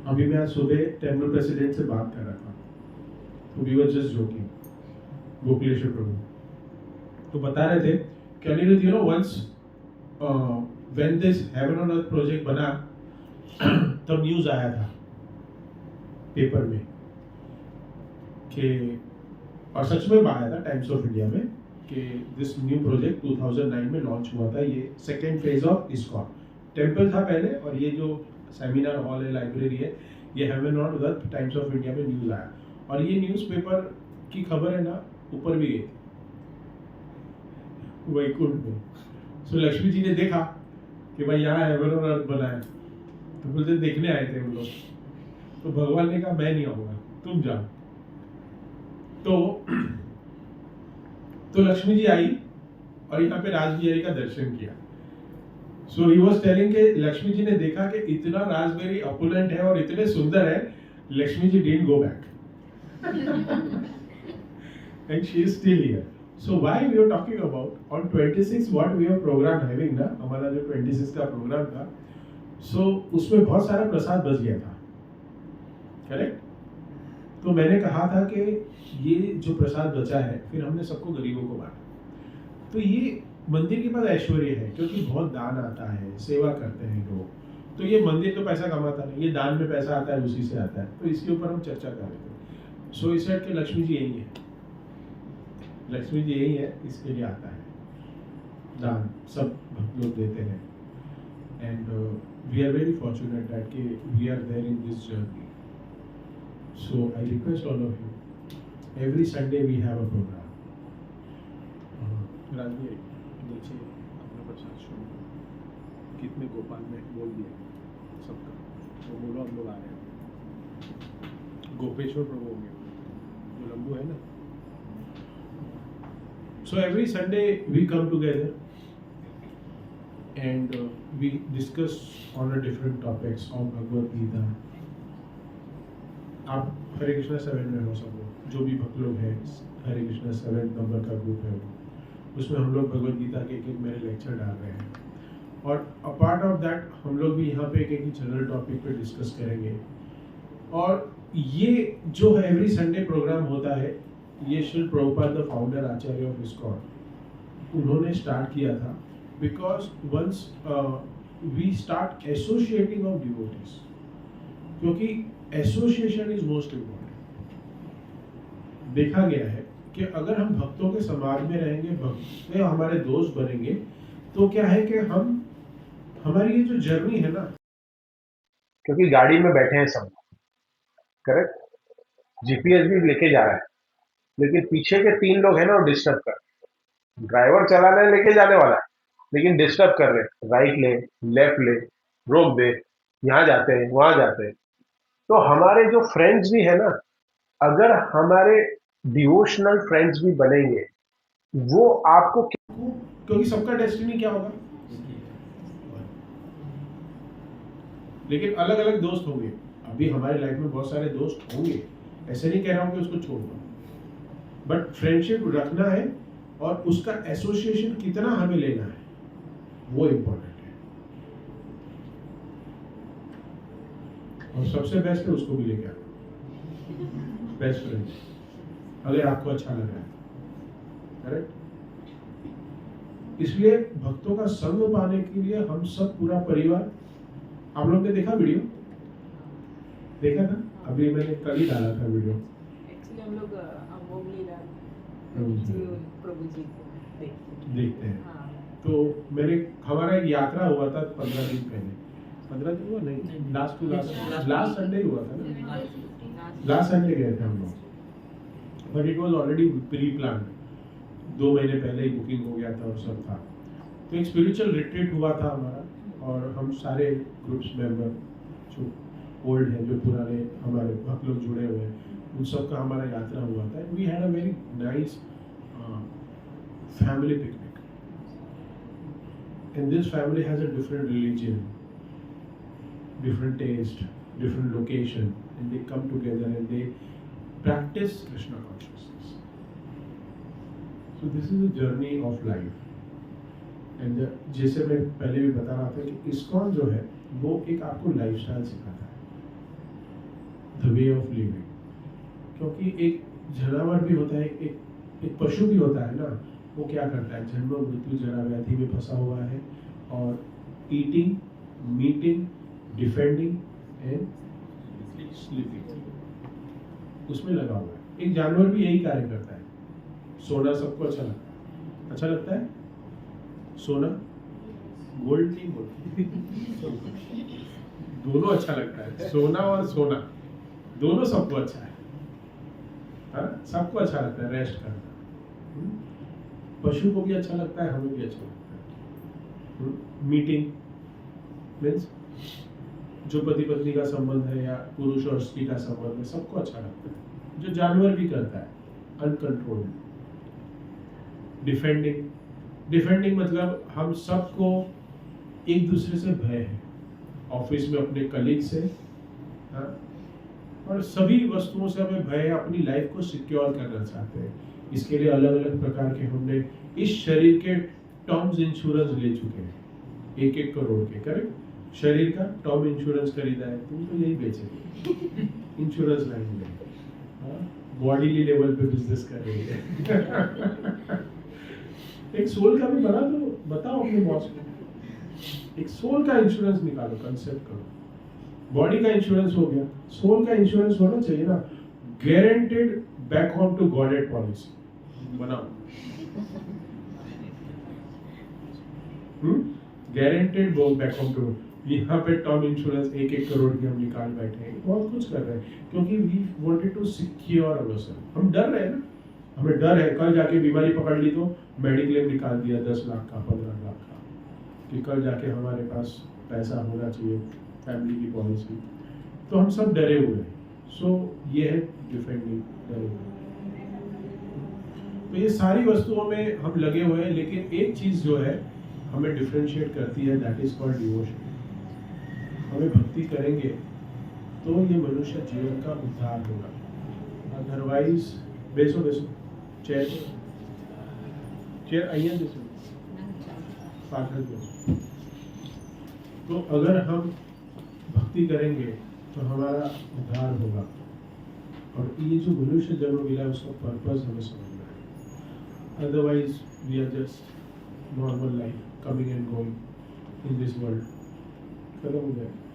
अभी मैं आज सुबह टेम्पल प्रेसिडेंट से बात कर रहा था, तो we were just joking, Gokuleshwar Prabhu तो बता रहे थे कि Aniruddh, you know once when this heaven on earth project बना तब न्यूज आया था पेपर में कि, और सच में आया था टाइम्स ऑफ इंडिया में कि दिस न्यू प्रोजेक्ट 2009 में लॉन्च हुआ था। ये second phase of ISKCON temple था पहले, और ये जो सेमिनार हॉल है, लाइब्रेरी है, ये haven on earth times of India में न्यूज आया। और ये न्यूज़पेपर की खबर है ना, ऊपर भी गई वैकुंठ में। सो लक्ष्मी जी ने देखा कि भाई यहाँ हेवन ऑन अर्थ बना है, तो बोलते देखने आए थे हम लोग। तो भगवान ने कहा मैं नहीं आऊंगा, तुम जाओ। तो लक्ष्मी जी आई और यहाँ पे रासबिहारी का दर्शन किया। सो ही वाज टेलिंग के लक्ष्मी जी ने देखा कि इतना रासबिहारी अपुलेंट है और इतने सुंदर है, Lakshmi ji didn't go back and she is still here. So why we are talking about on 26 what we have program having ना, हमारा जो 26 का प्रोग्राम था, so उसमें बहुत सारा प्रसाद बच गया था, करेक्ट? तो मैंने कहा था कि ये जो प्रसाद बचा है फिर हमने सबको गरीबों को बांटा। तो ये मंदिर के पास ऐश्वर्य है, क्योंकि बहुत दान आता है, सेवा करते हैं लोग। तो ये मंदिर तो पैसा कमाता नहीं, ये दान में पैसा आता है, उसी से आता है। तो इसके ऊपर हम चर्चा कर रहे थे। सो इस साइड के लक्ष्मी जी यही है, लक्ष्मी जी यही है, इसके लिए आता है दान, सब भक्त लोग देते हैं। And we are very fortunate that कि we are there in this journey. So I request all of you, every Sunday we have a program. Rajveer नीचे अपना प्रसाद शुरू, कितने गोपाल में बोल दिए सबका, तो बोलो हम लोग आ रहे हैं। गोपेश्वर प्रभु होंगे, जो लंबू है ना। So every Sunday we come together and we discuss on a different topics of Bhagavad Gita. आप हरे कृष्णा 7 में हो सब लोग, जो भी भक्त लोग हैं हरे कृष्णा 7 नंबर का ग्रुप है वो, उसमें हम लोग भगवद गीता के एक मेरे लेक्चर डाल रहे हैं, और अपार्ट ऑफ दैट हम लोग भी यहाँ पे एक जनरल टॉपिक पे डिस्कस करेंगे। और ये जो है एवरी संडे प्रोग्राम होता है, ये Srila Prabhupada the founder acharya of ISKCON, उन्होंने स्टार्ट किया था because once we start associating of devotees, क्योंकि एसोसिएशन इज मोस्ट इम्पोर्टेंट। देखा गया है कि अगर हम भक्तों के समाज में रहेंगे, भक्त हमारे दोस्त बनेंगे, तो क्या है कि हम हमारी ये जो जर्नी है ना, क्योंकि गाड़ी में बैठे हैं सब, करेक्ट, जीपीएस भी लेके जा रहा है, लेकिन पीछे के 3 लोग हैं ना वो डिस्टर्ब कर, ड्राइवर चलाने लेके जाने वाला है लेकिन डिस्टर्ब कर रहे, राइट ले, लेफ्ट ले, रोक दे, यहाँ जाते हैं वहां जाते हैं। तो हमारे जो फ्रेंड्स भी है ना, अगर हमारे डिवोशनल फ्रेंड्स भी बनेंगे, वो आपको, क्योंकि सबका डेस्टिनी क्या होगा, लेकिन अलग अलग दोस्त होंगे। अभी हमारे लाइफ में बहुत सारे दोस्त होंगे, ऐसे नहीं कह रहा हूं कि उसको छोड़ दो, बट फ्रेंडशिप रखना है और उसका एसोसिएशन कितना हमें लेना है वो इम्पोर्टेंट है। और सबसे बेस्ट है उसको भी लेके आना, बेस्ट फ्रेंड, अगर आपको अच्छा लग रहा है, करेक्ट। इसलिए भक्तों का संग पाने के लिए हम सब पूरा परिवार, आप लोग ने देखा वीडियो, देखा था, अभी मैंने कल ही डाला था वीडियो। एक्चुअली हम लोग अमोघ लीला प्रभु जी को देखते हैं। हाँ। तो मेरे हमारा एक यात्रा हुआ था 15 दिन पहले, 15 दिन हुआ नहीं, लास्ट संडे हुआ था ना, लास्ट संडे गए थे हम लोग, but it was already pre plan, 2 महीने पहले ही बुकिंग हो गया था और सब था। तो एक स्पिरिचुअल रिट्रीट हुआ था हमारा, और हम सारे ग्रुप्स मेंबर जो ओल्ड हैं, जो पुराने हमारे भक्त लोग जुड़े हुए हैं, उन सब का हमारा यात्रा हुआ था। We had a very nice family picnic, and this family has a different religion, different taste, different location, and they come together and they practice Krishna consciousness. So this is a journey of life. And जैसे मैं पहले भी बता रहा था कि ISKCON जो है वो एक आपको लाइफस्टाइल सिखाता है, the way of living। क्योंकि एक जानवर भी होता है, एक पशु भी होता है ना, वो क्या करता है, जन्म मृत्यु जरा व्याधि में फंसा हुआ है और eating, meeting, defending and sleeping, उसमें लगा हुआ है। एक जानवर भी यही कार्य करता है। सोना सबको अच्छा लगता है, अच्छा लगता है सोना, गोल्ड नहीं बोलते दोनों अच्छा लगता है, सोना और सोना दोनों सबको अच्छा है, सबको अच्छा लगता है रेस्ट करना, पशु को भी अच्छा लगता है, हमें भी अच्छा लगता है। मीटिंग मीन्स जो पति पत्नी का संबंध है या पुरुष और स्त्री का संबंध है, सबको अच्छा लगता है, जो जानवर भी करता है अनकंट्रोल्ड। डिफेंडिंग मतलब हम सबको एक दूसरे से भय है, ऑफिस में अपने कलीग से, और सभी वस्तुओं से हमें भय है, अपनी लाइफ को सिक्योर करना चाहते हैं। इसके लिए अलग अलग प्रकार के हमने इस शरीर के टर्म्स इंश्योरेंस ले चुके हैं, 1-1 करोड़ के, करेक्ट। शरीर का टर्म इंश्योरेंस खरीदा है, तुम तो यही बेचेंगे इंश्योरेंस लाइन में, बॉडीली लेवल पे बिजनेस कर रही है एक सोल का भी बना दो, बताओ अपने बॉस को, एक सोल का इंश्योरेंस निकालो, कंसेप्ट करो। बॉडी का इंश्योरेंस हो गया, सोल का इंश्योरेंस होना चाहिए ना, guaranteed back home to godhead policy बनाओ, गारंटेड बैक होम टू। यहाँ पे टर्म इंश्योरेंस 1-1 करोड़ की हम निकाल बैठे हैं, बहुत कुछ कर रहे हैं, क्योंकि we wanted to secure ourself. हम डर रहे हैं ना, हमें डर है कल जाके बीमारी पकड़ ली तो मेडिक्लेम निकाल दिया 10 लाख का, 15 लाख का, कि कल जाके हमारे पास पैसा होना चाहिए, फैमिली की पॉलिसी। तो हम सब डरे हुए हैं। सो ये है डिफेंडिंग, डरे हुए। तो ये सारी वस्तुओं में हम लगे हुए हैं, लेकिन एक चीज जो है हमें डिफ्रेंशिएट करती है, दैट इज कॉल्ड डिवोशन। हमें भक्ति करेंगे तो ये मनुष्य जीवन का उद्धार होगा, अदरवाइज बेसो बेसो चेयर चेयर आइए बेसो पाठक बेसो। तो अगर हम भक्ति करेंगे तो हमारा उद्धार होगा, और ये जो मनुष्य जन्म मिला है उसका पर्पस हमें समझना है। Otherwise we are just normal life coming and going in this world, खत्म हो जाएगा।